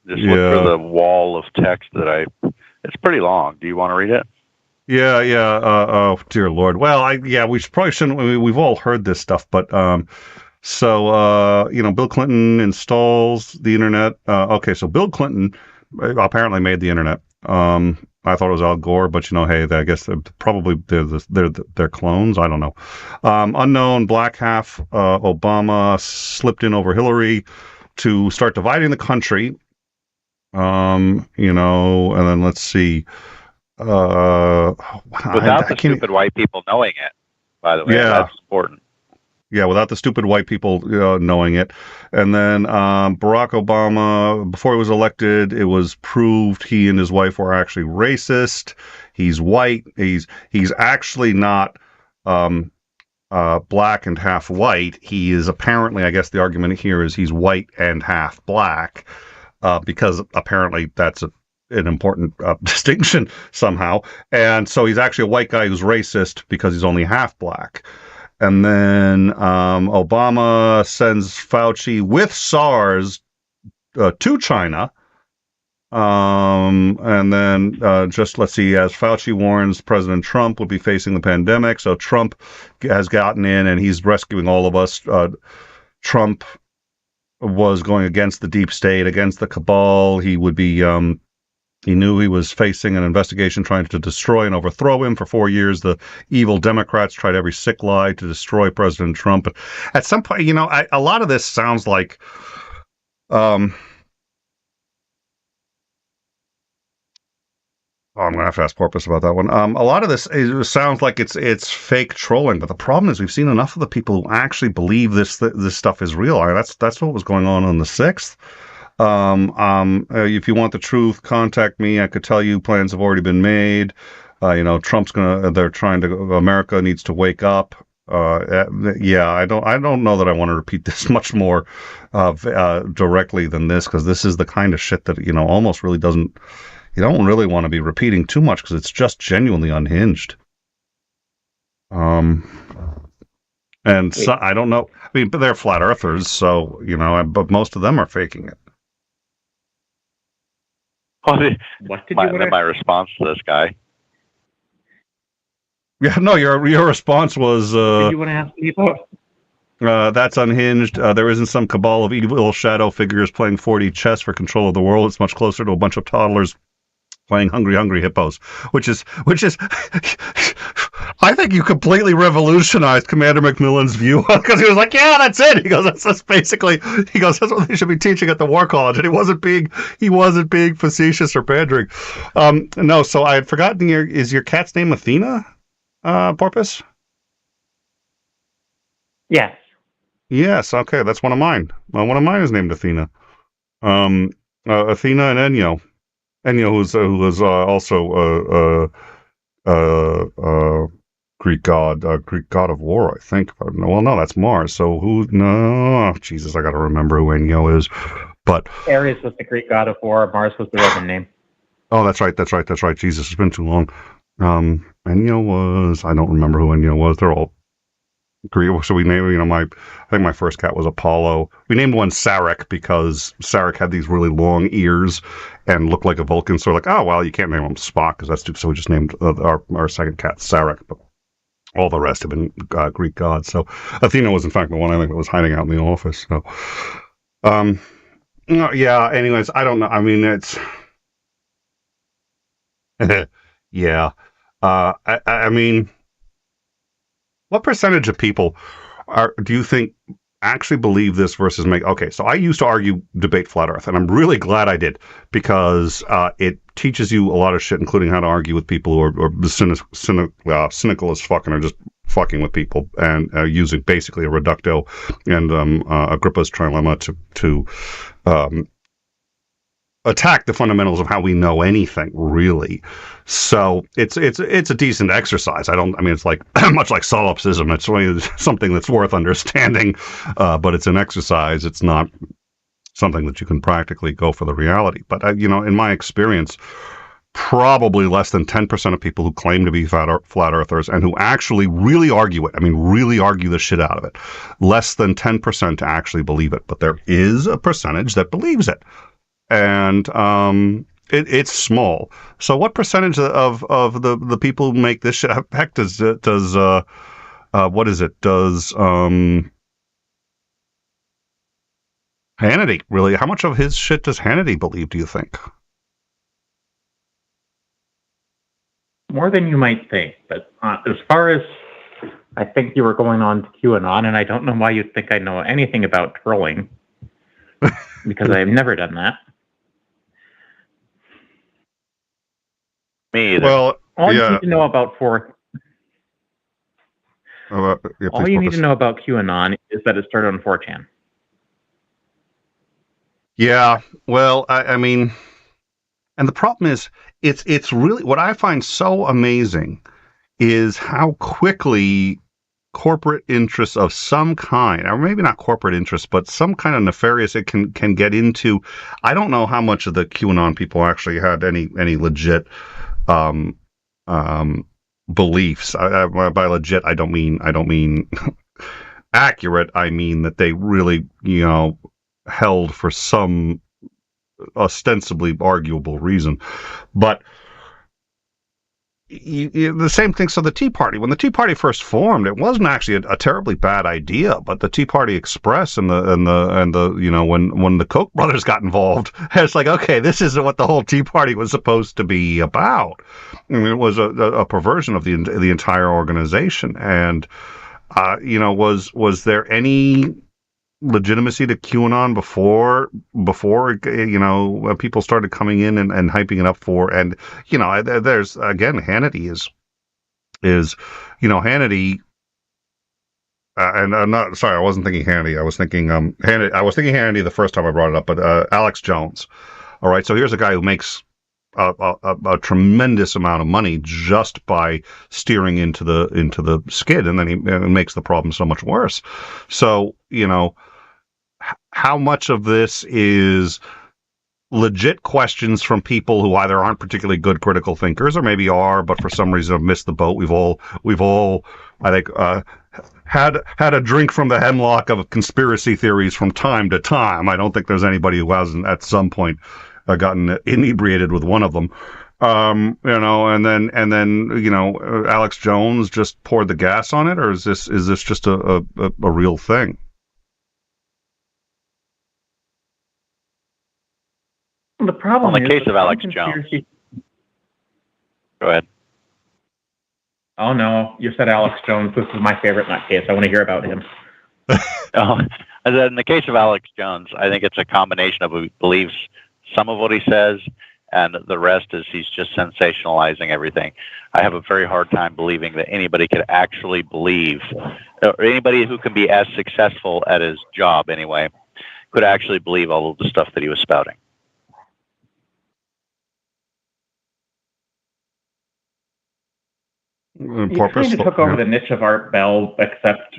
Just look for the wall of text that it's pretty long. Do you want to read it? Yeah. Oh dear Lord. Well, we probably shouldn't. We've all heard this stuff, but Bill Clinton installs the internet. Okay, so Bill Clinton apparently made the internet. I thought it was Al Gore, but hey, I guess they're clones. I don't know. Unknown black half Obama slipped in over Hillary to start dividing the country. And then let's see. Without the stupid white people knowing it, by the way, that's important. Yeah, without the stupid white people knowing it. And then Barack Obama, before he was elected, it was proved he and his wife were actually racist. He's white. He's actually not black and half white. He is apparently, I guess the argument here is he's white and half black, because apparently that's an important distinction somehow. And so he's actually a white guy who's racist because he's only half black. And then Obama sends Fauci with SARS to China. And then let's see, as Fauci warns, President Trump will be facing the pandemic. So Trump has gotten in and he's rescuing all of us. Trump was going against the deep state, against the cabal. He would be, he knew he was facing an investigation trying to destroy and overthrow him. For 4 years, the evil Democrats tried every sick lie to destroy President Trump. But at some point, a lot of this sounds like, I'm going to have to ask Porpoise about that one. A lot of this sounds like it's fake trolling, but the problem is we've seen enough of the people who actually believe this stuff is real. That's what was going on the 6th. If you want the truth, contact me. I could tell you plans have already been made. America needs to wake up. I don't know that I want to repeat this much more directly than this, because this is the kind of shit that, almost really doesn't. You don't really want to be repeating too much because it's just genuinely unhinged. And so, I don't know. I mean, but they're flat earthers, so, but most of them are faking it. My response to this guy. Yeah, no, your response was... Did you want to ask me about? That's unhinged. There isn't some cabal of evil shadow figures playing 4D chess for control of the world. It's much closer to a bunch of toddlers playing Hungry Hippos, which is I think you completely revolutionized Commander Macmillan's view, because he was like, yeah, that's it. He goes, that's basically, that's what they should be teaching at the War College. And he wasn't being facetious or pandering. No, so I had forgotten is your cat's name Athena, Porpoise? Yes. Yes, okay, that's one of mine. One of mine is named Athena. Athena and Ennio. Ennio, who was also Greek god of war, I think. Well, no, that's Mars. So no, Jesus, I got to remember who Ennio is. But Ares was the Greek god of war. Mars was the Roman name. Oh, that's right. Jesus, it's been too long. Ennio was, I don't remember who Ennio was. They're all Greek. So we named, I think my first cat was Apollo. We named one Sarek because Sarek had these really long ears and looked like a Vulcan. So we're like, oh, well, you can't name him Spock because that's stupid. So we just named our second cat Sarek. But all the rest have been Greek gods. So Athena was, in fact, the one I think that was hiding out in the office. So, yeah, anyways, I don't know. I mean, it's... yeah. I mean... What percentage of people do you think actually believe this versus make... Okay, so I used to debate Flat Earth, and I'm really glad I did, because it teaches you a lot of shit, including how to argue with people who are cynical as fuck and are just fucking with people and using basically a reducto and Agrippa's trilemma to attack the fundamentals of how we know anything, really. So it's a decent exercise. It's like much like solipsism. It's really something that's worth understanding, but it's an exercise. It's not something that you can practically go for the reality. But in my experience, probably less than 10% of people who claim to be flat earthers and who actually really argue it, really argue the shit out of it, less than 10% actually believe it. But there is a percentage that believes it. And it's small. So what percentage of the people who make this shit, heck, does what is it? Does Hannity really? How much of his shit does Hannity believe, do you think? More than you might think. But as far as I think you were going on to QAnon, and I don't know why you'd think I know anything about trolling, because I've never done that. Me either. Well, all you need to know about all you need to know about QAnon is that it started on 4chan. Yeah, well, I mean, and the problem is, it's really, what I find so amazing is how quickly corporate interests of some kind, or maybe not corporate interests, but some kind of nefarious it can get into. I don't know how much of the QAnon people actually had any legit beliefs. By legit, I don't mean accurate. I mean that they really, held for some ostensibly arguable reason. But the same thing. So the Tea Party, when the Tea Party first formed, it wasn't actually a terribly bad idea. But the Tea Party Express and the when the Koch brothers got involved, it's like, okay, this isn't what the whole Tea Party was supposed to be about. I mean, it was a perversion of the entire organization. And was there any legitimacy to QAnon before people started coming in and hyping it up for? And there's, again, Hannity is Hannity, and I'm not sorry, I wasn't thinking Hannity. I was thinking Hannity. I was thinking Hannity the first time I brought it up, but Alex Jones. All right, so here's a guy who makes a tremendous amount of money just by steering into the skid, and then he makes the problem so much worse. So how much of this is legit questions from people who either aren't particularly good critical thinkers, or maybe are, but for some reason have missed the boat? We've all, I think, had a drink from the hemlock of conspiracy theories from time to time. I don't think there's anybody who hasn't at some point gotten inebriated with one of them. And then Alex Jones just poured the gas on it, or is this just a real thing? The problem in the case of Alex Jones. Go ahead. Oh no, you said Alex Jones. This is my favorite nutcase. I want to hear about him. In the case of Alex Jones, I think it's a combination of he believes some of what he says, and the rest is he's just sensationalizing everything. I have a very hard time believing that anybody could actually believe, or anybody who can be as successful at his job anyway, could actually believe all of the stuff that he was spouting. You kind of took over the niche of Art Bell, except...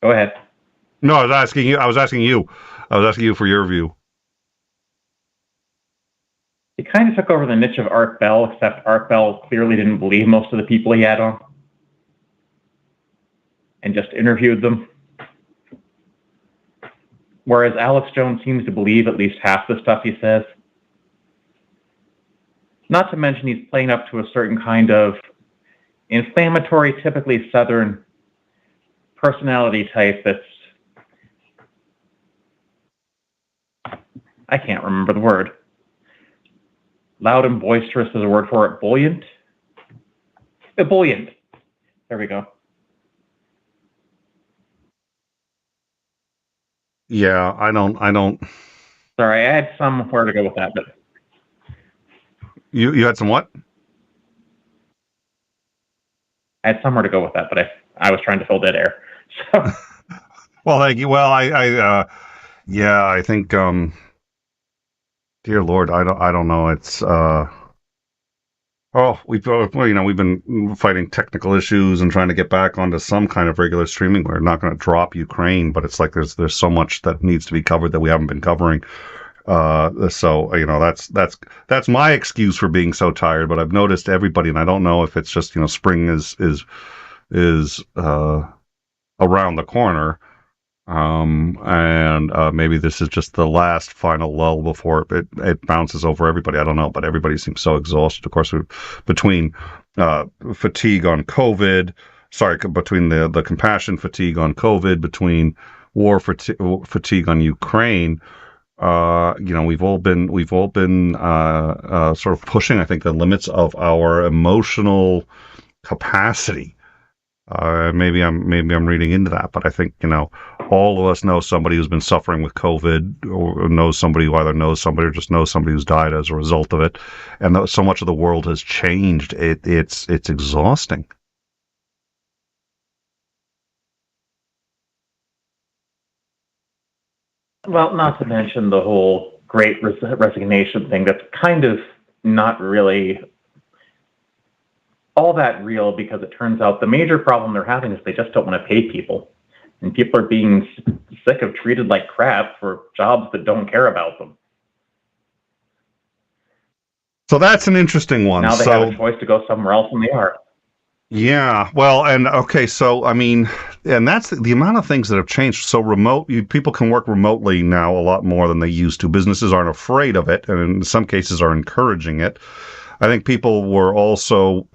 Go ahead. No, I was asking you for your view. He kind of took over the niche of Art Bell, except Art Bell clearly didn't believe most of the people he had on, and just interviewed them. Whereas Alex Jones seems to believe at least half the stuff he says. Not to mention he's playing up to a certain kind of inflammatory, typically Southern personality type that's... I can't remember the word. Loud and boisterous is a word for it. Buoyant? Buoyant. There we go. Yeah, I don't... Sorry, I had somewhere to go with that, but... You had some what? I had somewhere to go with that, but I was trying to fill dead air. So. Well, thank you. Well, I think, dear Lord, I don't know. It's, we've been fighting technical issues and trying to get back onto some kind of regular streaming. We're not going to drop Ukraine, but it's like there's so much that needs to be covered that we haven't been covering. So that's my excuse for being so tired. But I've noticed everybody, and I don't know if it's just spring is around the corner, and maybe this is just the last final lull before it bounces over everybody. I don't know, but everybody seems so exhausted. Of course, between fatigue on COVID, between the compassion fatigue on COVID, between war fatigue on Ukraine. We've all been sort of pushing, I think, the limits of our emotional capacity. Maybe I'm reading into that, but I think all of us know somebody who's been suffering with COVID, or knows somebody who either knows somebody or just knows somebody who's died as a result of it. And so much of the world has changed. It's exhausting. Well, not to mention the whole great resignation thing that's kind of not really all that real because it turns out the major problem they're having is they just don't want to pay people. And people are being sick of treated like crap for jobs that don't care about them. So that's an interesting one. Now they have a choice to go somewhere else and they are. Yeah, well, and okay, so I mean, and that's the amount of things that have changed. So people can work remotely now a lot more than they used to. Businesses aren't afraid of it, and in some cases are encouraging it. I think people were also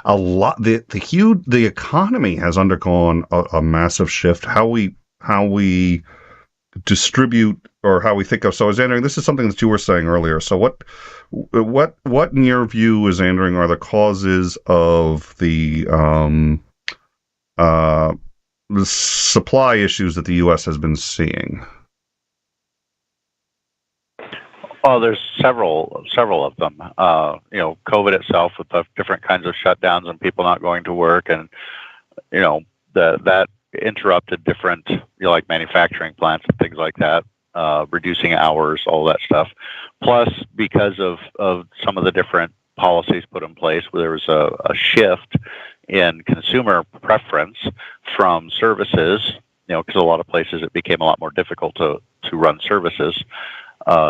a lot. The economy has undergone a massive shift. How we distribute or how we think of. So, Xandering, this is something that you were saying earlier. So, what in your view, Xandering, are the causes of the supply issues that the U.S. has been seeing? Well, there's several of them. COVID itself with the different kinds of shutdowns and people not going to work, and that interrupted different like manufacturing plants and things like that, reducing hours, all that stuff. Plus, because of some of the different policies put in place, where there was a shift in consumer preference from services, because a lot of places it became a lot more difficult to run services,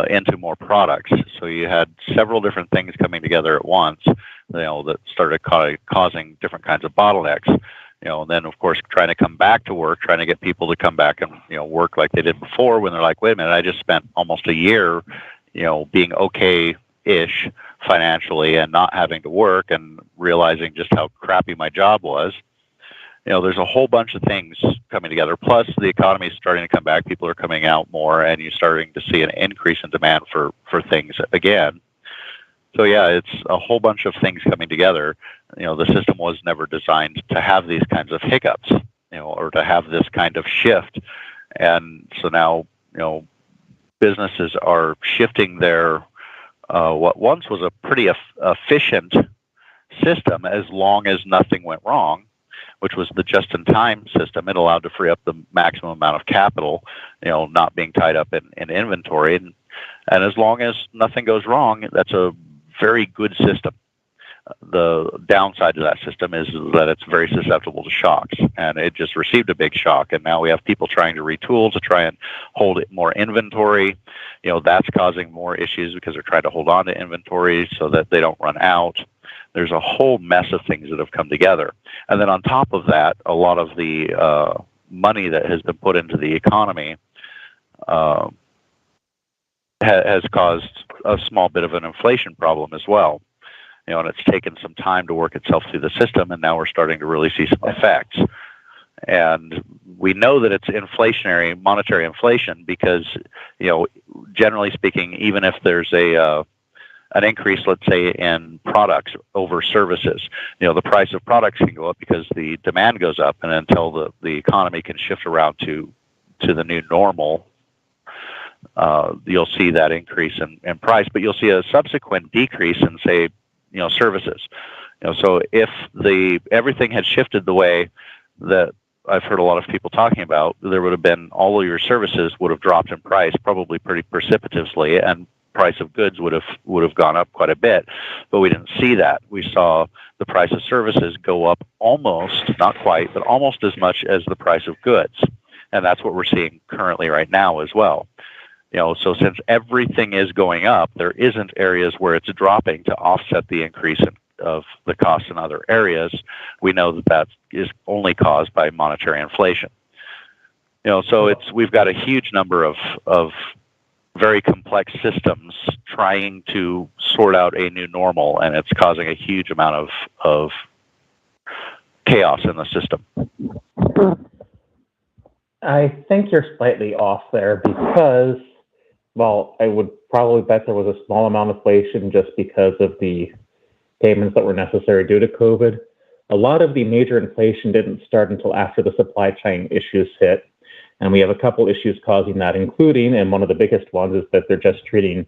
into more products. So you had several different things coming together at once, that started causing different kinds of bottlenecks. And then of course trying to come back to work, trying to get people to come back and work like they did before, when they're like, wait a minute, I just spent almost a year, being okay-ish financially and not having to work, and realizing just how crappy my job was. There's a whole bunch of things coming together. Plus, the economy is starting to come back. People are coming out more, and you're starting to see an increase in demand for things again. So, yeah, it's a whole bunch of things coming together. The system was never designed to have these kinds of hiccups, or to have this kind of shift. And so now, businesses are shifting their what once was a pretty efficient system, as long as nothing went wrong, which was the just-in-time system. It allowed to free up the maximum amount of capital, not being tied up in inventory. And as long as nothing goes wrong, that's a very good system. The downside to that system is that it's very susceptible to shocks, and it just received a big shock. And now we have people trying to retool to try and hold it more inventory. That's causing more issues because they're trying to hold on to inventory so that they don't run out. There's a whole mess of things that have come together. And then on top of that, a lot of the money that has been put into the economy has caused a small bit of an inflation problem as well. And it's taken some time to work itself through the system, and now we're starting to really see some effects. And we know that it's inflationary, monetary inflation, because, generally speaking, even if there's an increase, let's say, in products over services, the price of products can go up because the demand goes up, and until the economy can shift around to the new normal, you'll see that increase in price, but you'll see a subsequent decrease in, say, services. So if everything had shifted the way that I've heard a lot of people talking about, there would have been, all of your services would have dropped in price, probably pretty precipitously, and price of goods would have gone up quite a bit. But we didn't see that. We saw the price of services go up almost, not quite, but almost as much as the price of goods. And that's what we're seeing currently right now as well. So since everything is going up, there isn't areas where it's dropping to offset the increase of the cost in other areas. We know that is only caused by monetary inflation. So we've got a huge number of very complex systems trying to sort out a new normal, and it's causing a huge amount of chaos in the system. I think you're slightly off there because, well, I would probably bet there was a small amount of inflation just because of the payments that were necessary due to COVID. A lot of the major inflation didn't start until after the supply chain issues hit. And we have a couple issues causing that, including, and one of the biggest ones is that they're just treating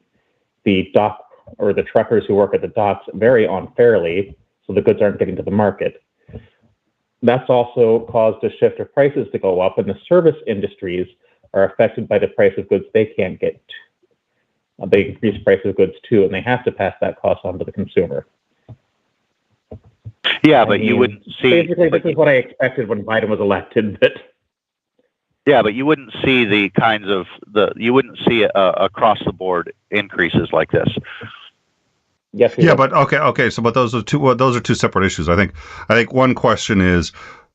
the dock or the truckers who work at the docks very unfairly, so the goods aren't getting to the market. That's also caused a shift of prices to go up, and the service industries are affected by the price of goods they can't get. They increase price of goods too, and they have to pass that cost on to the consumer. Yeah, but you wouldn't see. Basically, this is what I expected when Biden was elected. But yeah, but you wouldn't see the kinds of you wouldn't see across the board increases like this. yes, Yeah, but okay. So, but those are two separate issues. I think one question is,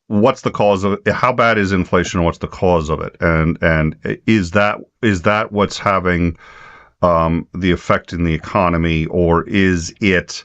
what's the cause of it? How bad is inflation, and what's the cause of it? And is that what's having the effect in the economy, or is it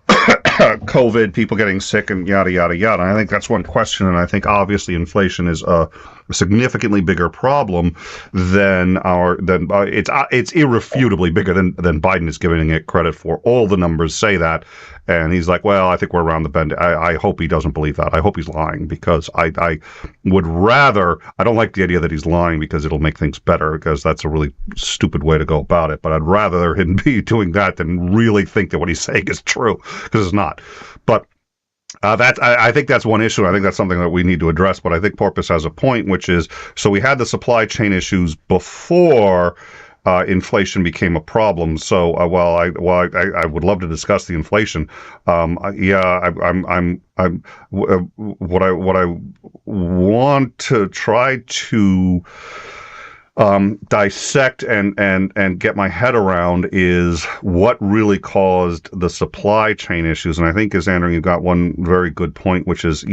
COVID, people getting sick, and yada yada yada? And I think that's one question, and I think obviously inflation is a significantly bigger problem than it's irrefutably bigger than Biden is giving it credit for. All the numbers say that, and he's like, well, I think we're around the bend. I hope he doesn't believe that. I hope he's lying, because I would rather. I don't like the idea that he's lying because it'll make things better, because that's a really stupid way to go about it. But I'd rather him be doing that than really think that what he's saying is true, because it's not. But I think that's one issue. I think that's something that we need to address. But I think Porpoise has a point, which is, so we had the supply chain issues before inflation became a problem. So while I would love to discuss the inflation, what I want to try to dissect and get my head around is what really caused the supply chain issues. And I think, as Andrew, you've got one very good point, which is,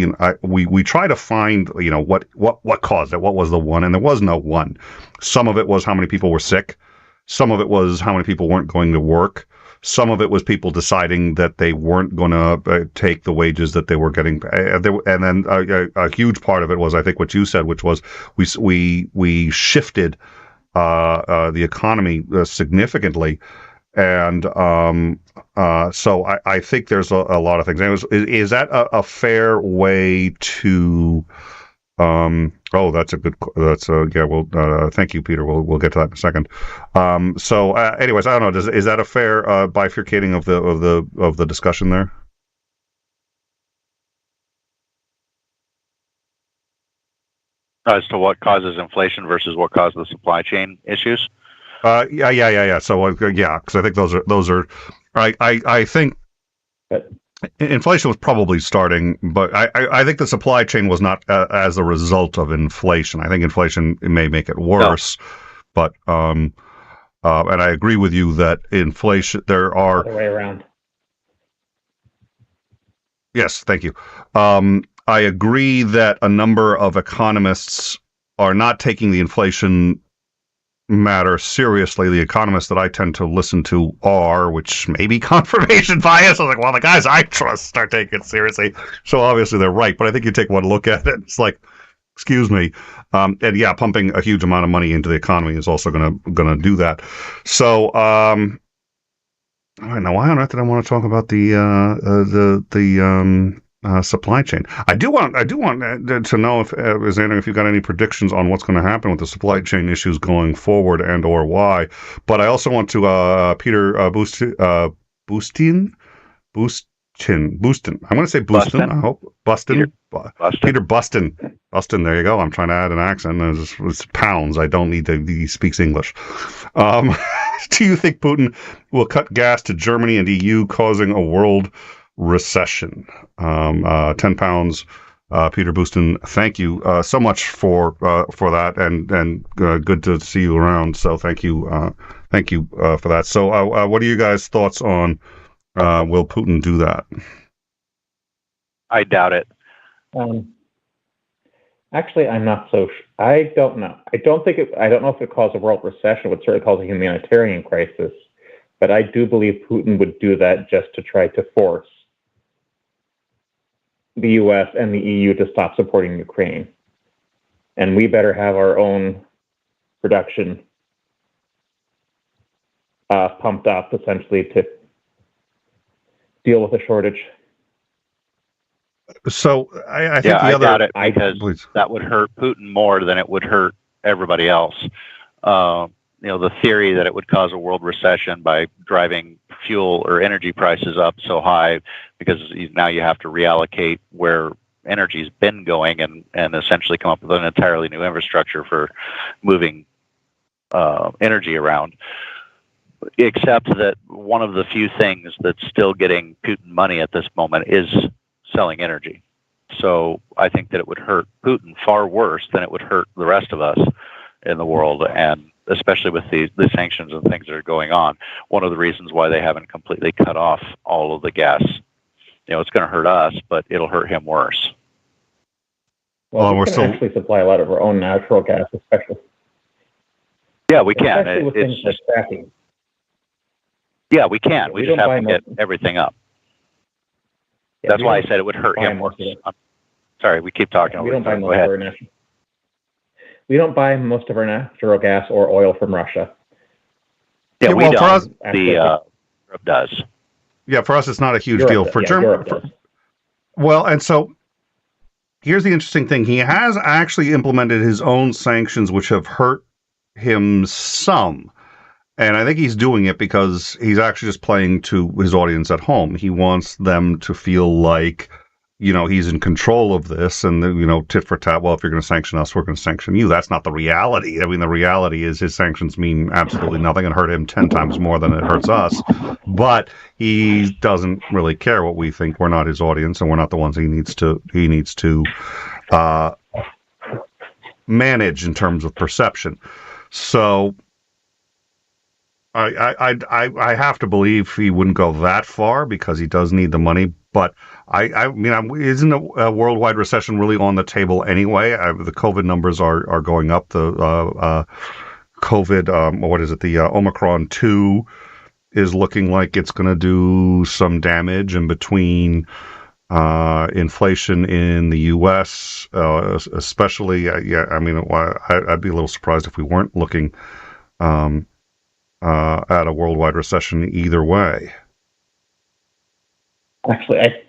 we try to find, what caused it, what was the one, and there was no one. Some of it was how many people were sick. Some of it was how many people weren't going to work. Some of it was people deciding that they weren't going to take the wages that they were getting. And then a huge part of it was, I think, what you said, which was we shifted the economy significantly. And so I think there's a lot of things. Is that a fair way to... thank you, Peter. We'll get to that in a second. Anyways, I don't know. Is that a fair bifurcating of the discussion there? As to what causes inflation versus what causes the supply chain issues? Yeah. So because I think those are. I think inflation was probably starting, but I think the supply chain was not as a result of inflation. I think inflation may make it worse, but and I agree with you that inflation, there are other way around. Yes, thank you. I agree that a number of economists are not taking the inflation matter seriously. The economists that I tend to listen to are, which may be confirmation bias. I was like, well, the guys I trust start taking it seriously, so obviously they're right. But I think you take one look at it, it's like, excuse me, and yeah, pumping a huge amount of money into the economy is also gonna do that. So, all right, now why on earth did I want to talk about the supply chain? I do want to know if Xander, if you've got any predictions on what's going to happen with the supply chain issues going forward, and or why. But I also want to Peter Boostin. I'm going to say Boostin. I hope Bustin. Peter Bustin. Bustin. There you go. I'm trying to add an accent. It's pounds. I don't need to. He speaks English. Do you think Putin will cut gas to Germany and EU, causing a world recession? 10 pounds. Peter Boostin, thank you so much for that, and good to see you around. So thank you for that. So what are you guys' thoughts on will Putin do that? I doubt it. Actually, I'm not so. I don't know. I don't know if it caused a world recession. It would certainly cause a humanitarian crisis. But I do believe Putin would do that just to try to force the U.S. and the EU to stop supporting Ukraine. And we better have our own production pumped up, essentially, to deal with a shortage. So I think I doubt it, because that would hurt Putin more than it would hurt everybody else. The theory that it would cause a world recession by driving fuel or energy prices up so high, because now you have to reallocate where energy's been going and essentially come up with an entirely new infrastructure for moving energy around. except that one of the few things that's still getting Putin money at this moment is selling energy. So I think that it would hurt Putin far worse than it would hurt the rest of us in the world, and especially with the sanctions and things that are going on. One of the reasons why they haven't completely cut off all of the gas. It's going to hurt us, but it'll hurt him worse. Well, we can actually supply a lot of our own natural gas, especially. Yeah, we can. Especially with things like fracking. Yeah, we can. We just have to get everything up. Yeah, that's why I said it would hurt him worse. Sorry, we keep talking over each other. We don't buy most of our natural gas or oil from Russia. Yeah, we don't. For us, Europe does. Yeah, for us, it's not a huge deal. For Germany, well, and so here's the interesting thing. He has actually implemented his own sanctions, which have hurt him some. And I think he's doing it because he's actually just playing to his audience at home. He wants them to feel like, he's in control of this and, tit for tat. Well, if you're going to sanction us, we're going to sanction you. That's not the reality. I mean, the reality is his sanctions mean absolutely nothing and hurt him 10 times more than it hurts us. But he doesn't really care what we think. We're not his audience, and we're not the ones he needs to manage in terms of perception. So I have to believe he wouldn't go that far because he does need the money. But I mean, isn't a worldwide recession really on the table anyway? The COVID numbers are going up. The COVID, what is it? The Omicron 2 is looking like it's going to do some damage. In between inflation in the U.S., especially, I mean, I'd be a little surprised if we weren't looking at a worldwide recession either way. Actually, I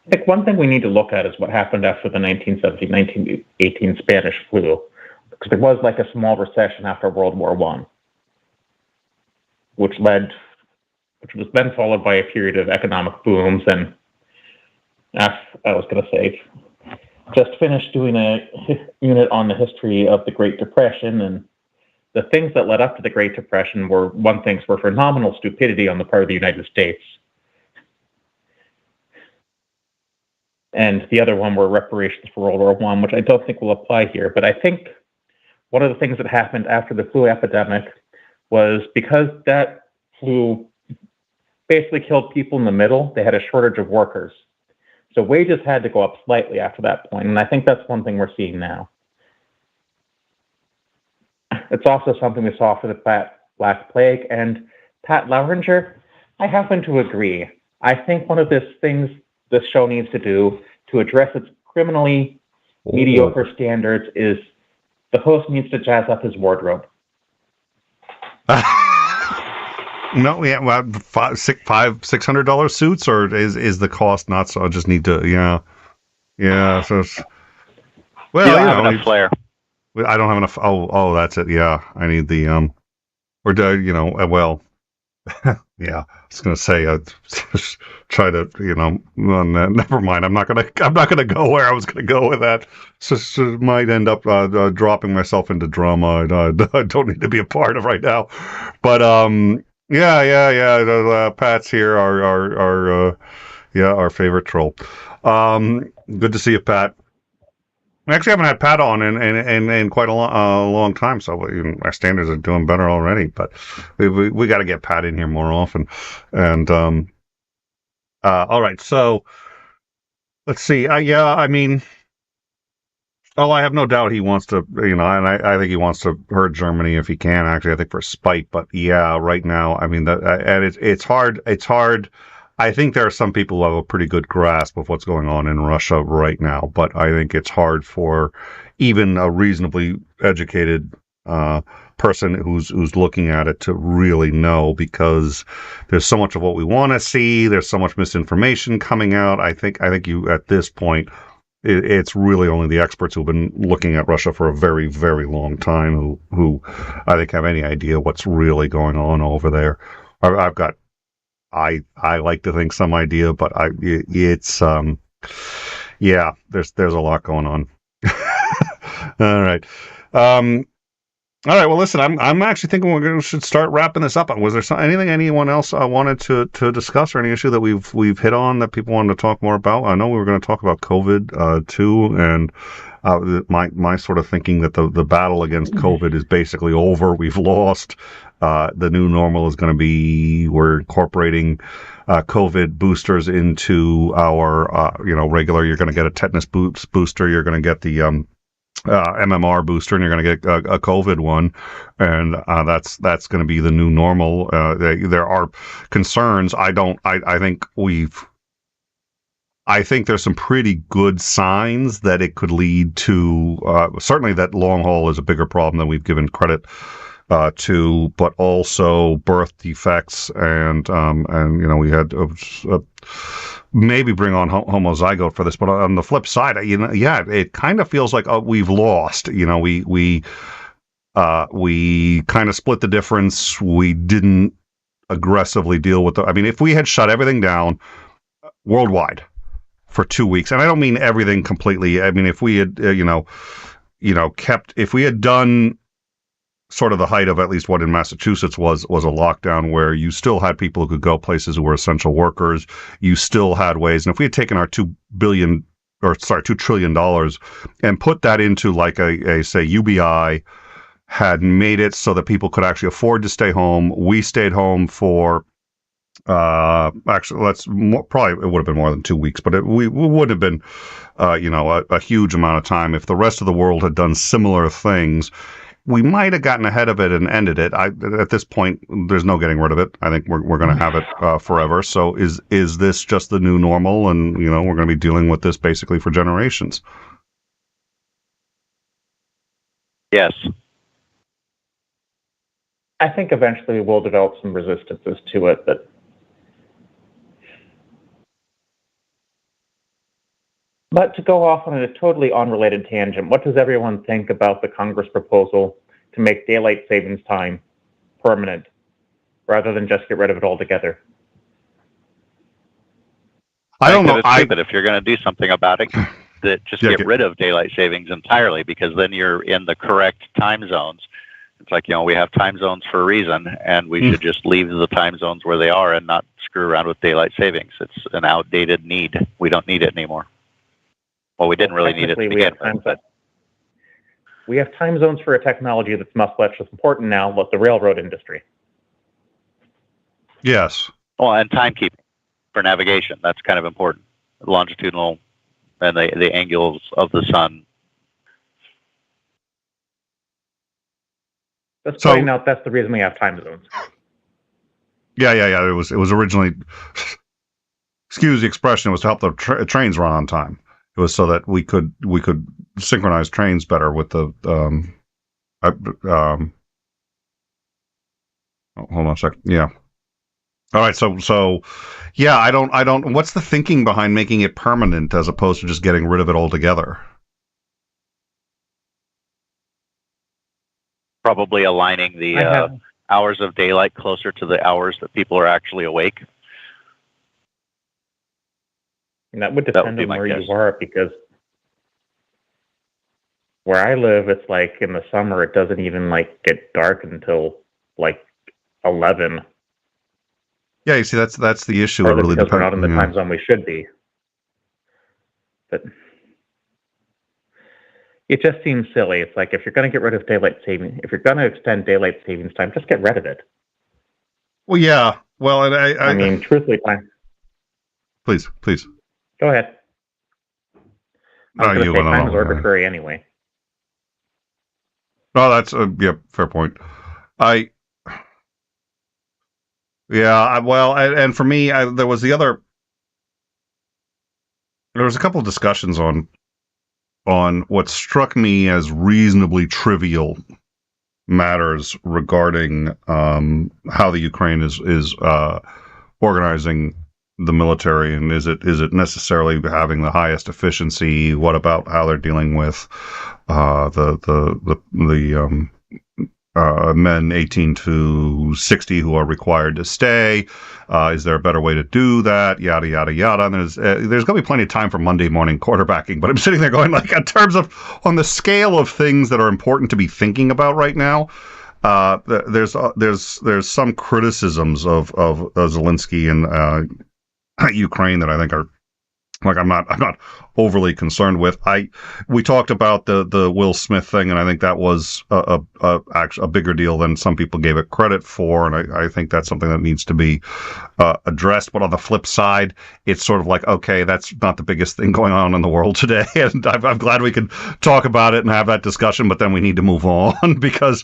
think one thing we need to look at is what happened after the 1917-1918 Spanish flu, because there was like a small recession after World War I, which was then followed by a period of economic booms. And I was going to say, just finished doing a unit on the history of the Great Depression, and the things that led up to the Great Depression were phenomenal stupidity on the part of the United States. And the other one were reparations for World War I, which I don't think will apply here. But I think one of the things that happened after the flu epidemic was because that flu basically killed people in the middle, they had a shortage of workers. So wages had to go up slightly after that point. And I think that's one thing we're seeing now. It's also something we saw for the Black Plague. And Pat Lauringer, I happen to agree. I think one of the things this show needs to do to address its criminally mediocre standards is the host needs to jazz up his wardrobe. No, yeah, well, $600 suits, or is the cost not so? I just need to, yeah. So, well, you don't have enough flair. I don't have enough. Oh, that's it. Yeah, I need the or do well. Yeah, I was gonna say try to never mind. I'm not gonna go where I was gonna go with that. So might end up dropping myself into drama. I don't need to be a part of right now. But yeah. Pat's here, our favorite troll. Good to see you, Pat. We actually haven't had Pat on in quite a long time, so our standards are doing better already. But we got to get Pat in here more often. And all right, so let's see. I mean, I have no doubt he wants to, and I think he wants to hurt Germany if he can. Actually, I think for spite. But yeah, right now, I mean, and it's hard. It's hard. I think there are some people who have a pretty good grasp of what's going on in Russia right now, but I think it's hard for even a reasonably educated person who's looking at it to really know, because there's so much of what we want to see. There's so much misinformation coming out. I think you at this point, it's really only the experts who've been looking at Russia for a very, very long time who I think have any idea what's really going on over there. I've got. I like to think some idea, but it's there's a lot going on. All right. All right. Well, listen, I'm actually thinking should start wrapping this up. Was there anything anyone else wanted to discuss, or any issue that we've hit on that people wanted to talk more about? I know we were going to talk about COVID too, and my sort of thinking that the battle against COVID is basically over. We've lost. The new normal is going to be we're incorporating COVID boosters into our regular. You're going to get a tetanus booster. You're going to get the MMR booster, and you're going to get a COVID one, and that's going to be the new normal. There are concerns. I think there's some pretty good signs that it could lead to certainly that long haul is a bigger problem than we've given credit to, but also birth defects and we had maybe bring on 𝐂𝐚𝐥𝐸 for this, but on the flip side, it kind of feels like we've lost. We kind of split the difference. We didn't aggressively deal with if we had shut everything down worldwide for 2 weeks, and I don't mean everything completely. If we had if we had done sort of the height of at least what in Massachusetts was a lockdown where you still had people who could go places who were essential workers. You still had ways. And if we had taken our $2 trillion and put that into like a say UBI, had made it so that people could actually afford to stay home. We stayed home for probably it would have been more than 2 weeks, but we would have been a huge amount of time. If the rest of the world had done similar things, we might have gotten ahead of it and ended it. At this point, there's no getting rid of it. I think we're going to have it forever. So is this just the new normal? And we're going to be dealing with this basically for generations. Yes. I think eventually we'll develop some resistances to it, But to go off on a totally unrelated tangent, what does everyone think about the Congress proposal to make daylight savings time permanent rather than just get rid of it altogether? I don't know. But if you're going to do something about it, get rid of daylight savings entirely, because then you're in the correct time zones. It's like, we have time zones for a reason, and we should just leave the time zones where they are and not screw around with daylight savings. It's an outdated need. We don't need it anymore. Well, we didn't really need it to begin with. But we have time zones for a technology that's much less important now, like the railroad industry. Yes. Well, and timekeeping for navigation. That's kind of important. Longitudinal and the angles of the sun. Let's point out that's the reason we have time zones. Yeah. It was originally, excuse the expression, it was to help the trains run on time. It was so that we could synchronize trains better with the hold on a second. Yeah. All right. So yeah, I don't. What's the thinking behind making it permanent as opposed to just getting rid of it altogether? Probably aligning the hours of daylight closer to the hours that people are actually awake. And that would depend on where you are, because where I live, it's like in the summer, it doesn't even get dark until 11. Yeah, you see, that's the issue. It really because we're not in the time zone we should be. But it just seems silly. It's like, if you're going to get rid of daylight saving, if you're going to extend daylight savings time, just get rid of it. Well, yeah. Well, and I mean, truthfully, Please. Go ahead. Time is arbitrary anyway. Oh, that's fair point. And for me, there was a couple of discussions on what struck me as reasonably trivial matters regarding how the Ukraine is organizing the military, and is it necessarily having the highest efficiency? What about how they're dealing with the men 18 to 60 who are required to stay. Is there a better way to do that? Yada, yada, yada. And there's going to be plenty of time for Monday morning quarterbacking. But I'm sitting there going, like, in terms of on the scale of things that are important to be thinking about right now, there's some criticisms of Zelinsky and Ukraine that I think are, like, I'm not overly concerned with. We talked about the Will Smith thing, and I think that was a bigger deal than some people gave it credit for, and I think that's something that needs to be addressed. But on the flip side, it's sort of like, okay, that's not the biggest thing going on in the world today, and I'm glad we could talk about it and have that discussion, but then we need to move on because,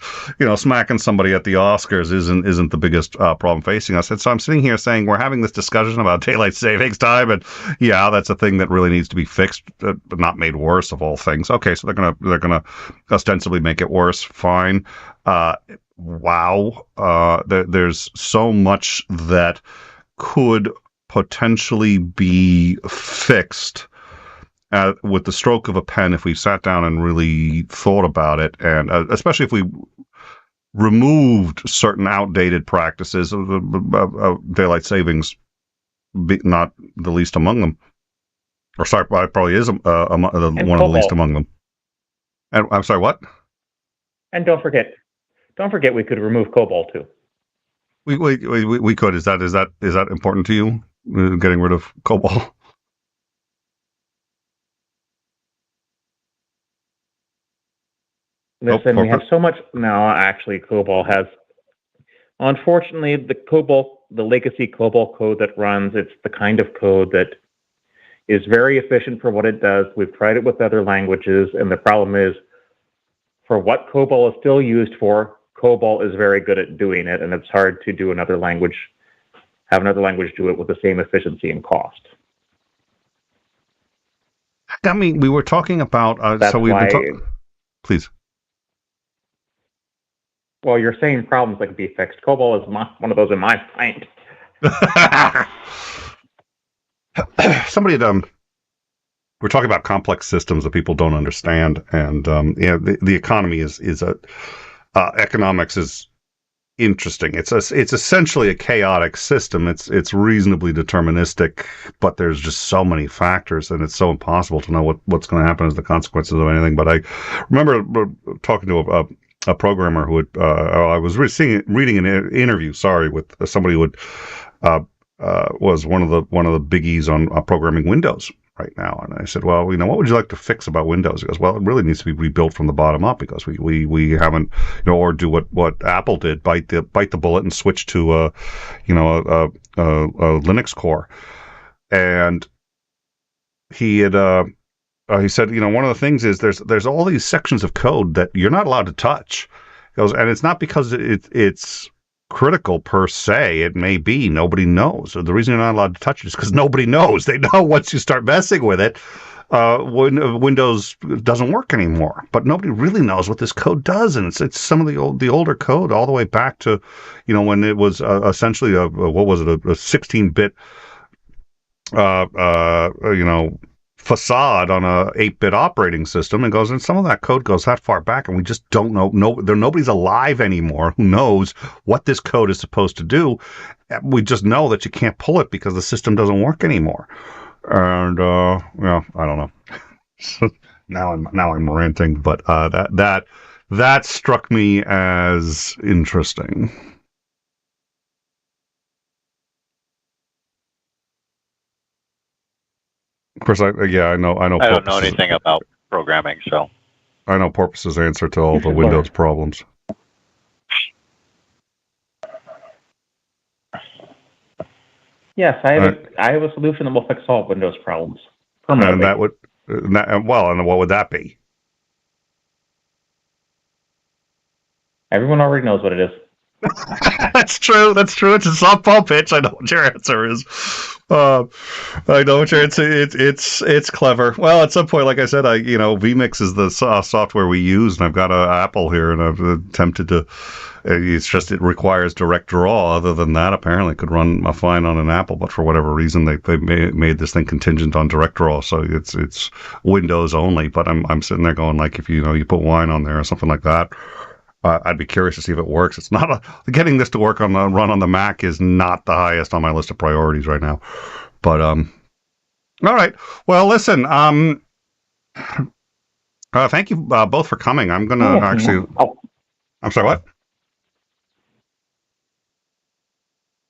smacking somebody at the Oscars isn't the biggest problem facing us. And so I'm sitting here saying we're having this discussion about daylight savings time, and yeah, that's a thing that really needs to be fixed, but not made worse, of all things. Okay, so they're gonna ostensibly make it worse. Fine. Wow. There's so much that could potentially be fixed with the stroke of a pen if we sat down and really thought about it, and especially if we removed certain outdated practices of daylight savings, not the least among them. Or sorry, probably is one of the least among them. And I'm sorry, what? And don't forget, we could remove COBOL too. We could. Is that important to you? Getting rid of COBOL? Listen, we have so much now. Actually, COBOL has, unfortunately, the legacy COBOL code that runs. It's the kind of code that is very efficient for what it does. We've tried it with other languages, and the problem is, for what COBOL is still used for, COBOL is very good at doing it, and it's hard to do have another language do it with the same efficiency and cost. I mean, we were talking about, That's so we've why, been talking, please. Well, you're saying problems that can be fixed. COBOL is one of those in my mind. Somebody had, we're talking about complex systems that people don't understand, and the economy is economics is interesting. It's essentially a chaotic system. It's reasonably deterministic, but there's just so many factors, and it's so impossible to know what's going to happen as the consequences of anything. But I remember talking to a programmer who I was reading an interview, with somebody who was one of the biggies on programming Windows right now. And I said, well, what would you like to fix about Windows? He goes, well, it really needs to be rebuilt from the bottom up because we haven't, or do what Apple did, bite the bullet and switch to a Linux core. And he had, he said, one of the things is there's all these sections of code that you're not allowed to touch. He goes, and it's not because it's critical per se. It may be, nobody knows. So the reason you're not allowed to touch it is because nobody knows. They know once you start messing with it, Windows doesn't work anymore. But nobody really knows what this code does, and it's some of the older code all the way back to, when it was essentially a 16-bit facade on a 8-bit operating system, and some of that code goes that far back, and we just don't know. Nobody's alive anymore who knows what this code is supposed to do. We just know that you can't pull it because the system doesn't work anymore. And I don't know. now I'm ranting, but that struck me as interesting. Of course, I know. I don't know anything about programming, so I know Porpoise's answer to all the Windows problems. Yes, I have a solution that will fix all Windows problems permanently. And what would that be? Everyone already knows what it is. That's true. It's a softball pitch. I know what your answer is. I know what your answer. It's clever. Well, at some point, like I said, vMix is the software we use, and I've got an Apple here, and I've attempted to. It requires direct draw. Other than that, apparently, it could run fine on an Apple, but for whatever reason, they made this thing contingent on direct draw, so it's Windows only. But I'm sitting there going, like, if you put wine on there or something like that. I'd be curious to see if it works. It's not getting this to work on the run on the Mac is not the highest on my list of priorities right now. But all right. Well, listen. Thank you both for coming. I'm gonna actually. Oh, I'm sorry. What?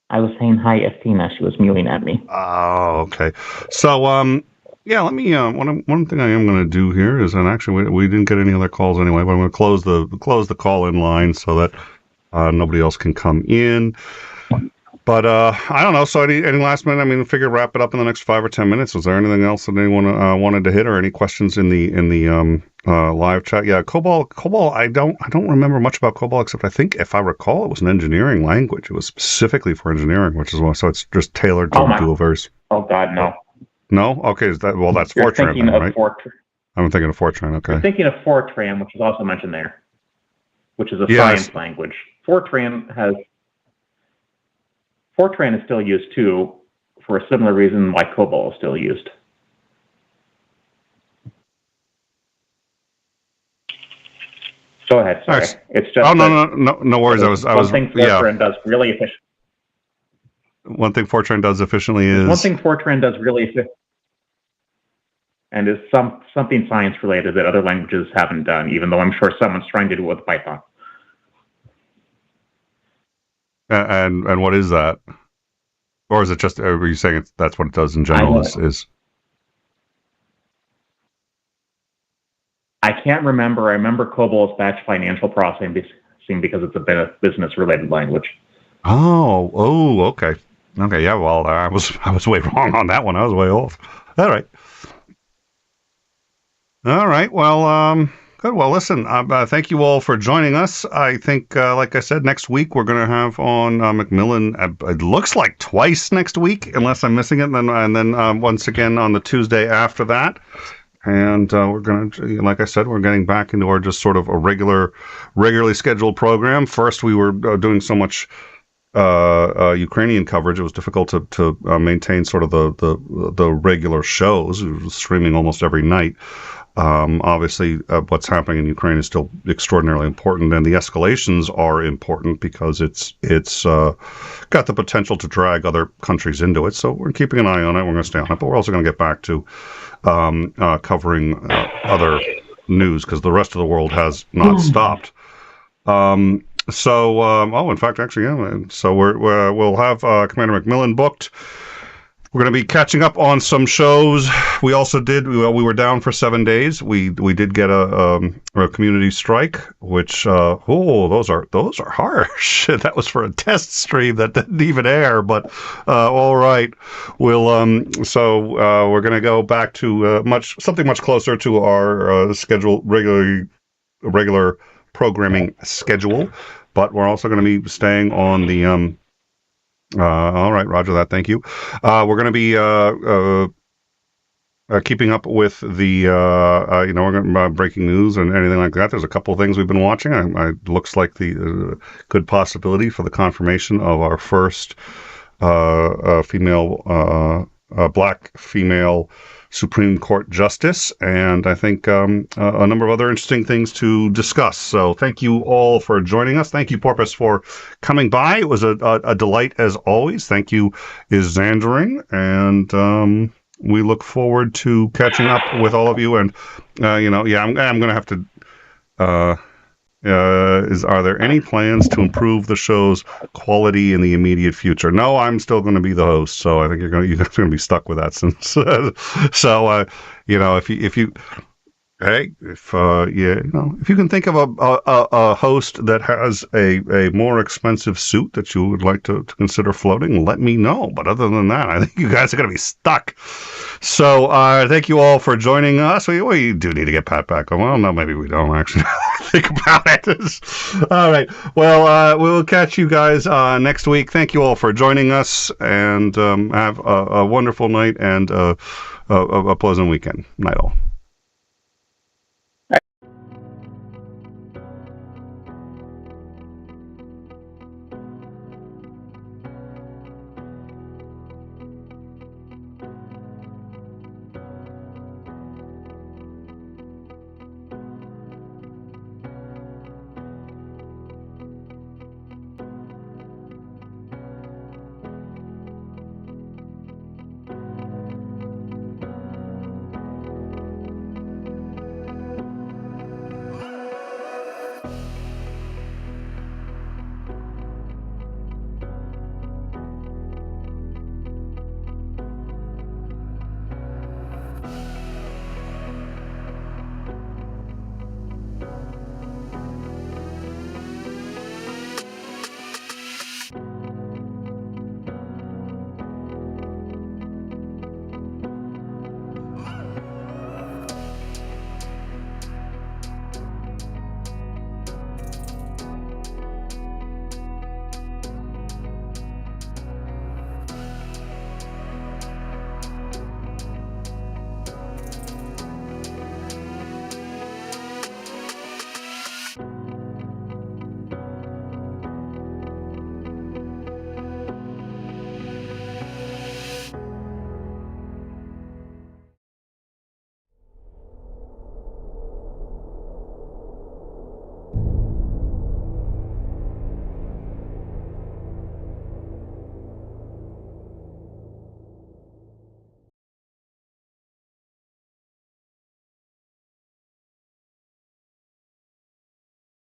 I was saying hi, Athena. She was mewing at me. Oh, okay. So, yeah, let me. One thing I am going to do here is, and actually, we didn't get any other calls anyway. But I'm going to close the call-in line so that nobody else can come in. But I don't know. So, any last minute? I mean, figure wrap it up in the next 5 or 10 minutes. Was there anything else that anyone wanted to hit, or any questions in the live chat? Yeah, COBOL. I don't remember much about COBOL, except I think, if I recall, it was an engineering language. It was specifically for engineering, which is why. So it's just tailored to Dualverse. Oh God, no. No? Okay. That's You're Fortran, thinking then, of right? Fortran. I'm thinking of Fortran. Okay. You're thinking of Fortran, which is also mentioned there, which is a Yes. science language. Fortran is still used too, for a similar reason why COBOL is still used. Go ahead. Sorry. Nice. It's just. Oh no worries. One thing Fortran does really efficient. One thing Fortran does efficiently is. One thing Fortran does really efficient, and is something science related that other languages haven't done. Even though I'm sure someone's trying to do it with Python. And what is that? Or is it just? Are you saying that's what it does in general? Is I can't remember. I remember COBOL is batch financial processing because it's a business-related language. Oh, okay. Yeah. Well, I was way wrong on that one. I was way off. All right. Well, good. Well, listen. Thank you all for joining us. I think, like I said, next week we're going to have on Macmillan. It looks like twice next week, unless I'm missing it. And then once again on the Tuesday after that. And we're going to, like I said, we're getting back into our just sort of a regularly scheduled program. First, we were doing so much Ukrainian coverage; it was difficult to maintain sort of the regular shows. We were streaming almost every night. Obviously, what's happening in Ukraine is still extraordinarily important, and the escalations are important because it's got the potential to drag other countries into it. So we're keeping an eye on it. We're going to stay on it, but we're also going to get back to covering other news because the rest of the world has not stopped. In fact, actually, yeah. So we'll have Commander Macmillan booked. We're going to be catching up on some shows. We also did. We were down for 7 days. We did get a community strike, which those are harsh. That was for a test stream that didn't even air. But all right, we'll we're going to go back to something much closer to our regular programming schedule. But we're also going to be staying on the. All right, roger that. Thank you. We're going to be keeping up with the, we're going to breaking news and anything like that. There's a couple of things we've been watching. It looks like the good possibility for the confirmation of our first black female Supreme Court Justice, and I think a number of other interesting things to discuss. So thank you all for joining us. Thank you, Porpoise, for coming by. It was a delight as always. Thank you, Xandering, and we look forward to catching up with all of you. And I'm going to have to. Are there any plans to improve the show's quality in the immediate future? No, I'm still going to be the host, so I think you're going to be stuck with that. Since if you can think of a host that has a more expensive suit that you would like to consider floating, let me know. But other than that, I think you guys are going to be stuck. So thank you all for joining us. We do need to get Pat back on. Well, no, maybe we don't actually think about it. All right. Well, we'll catch you guys next week. Thank you all for joining us, and have a wonderful night and a pleasant weekend. Night all.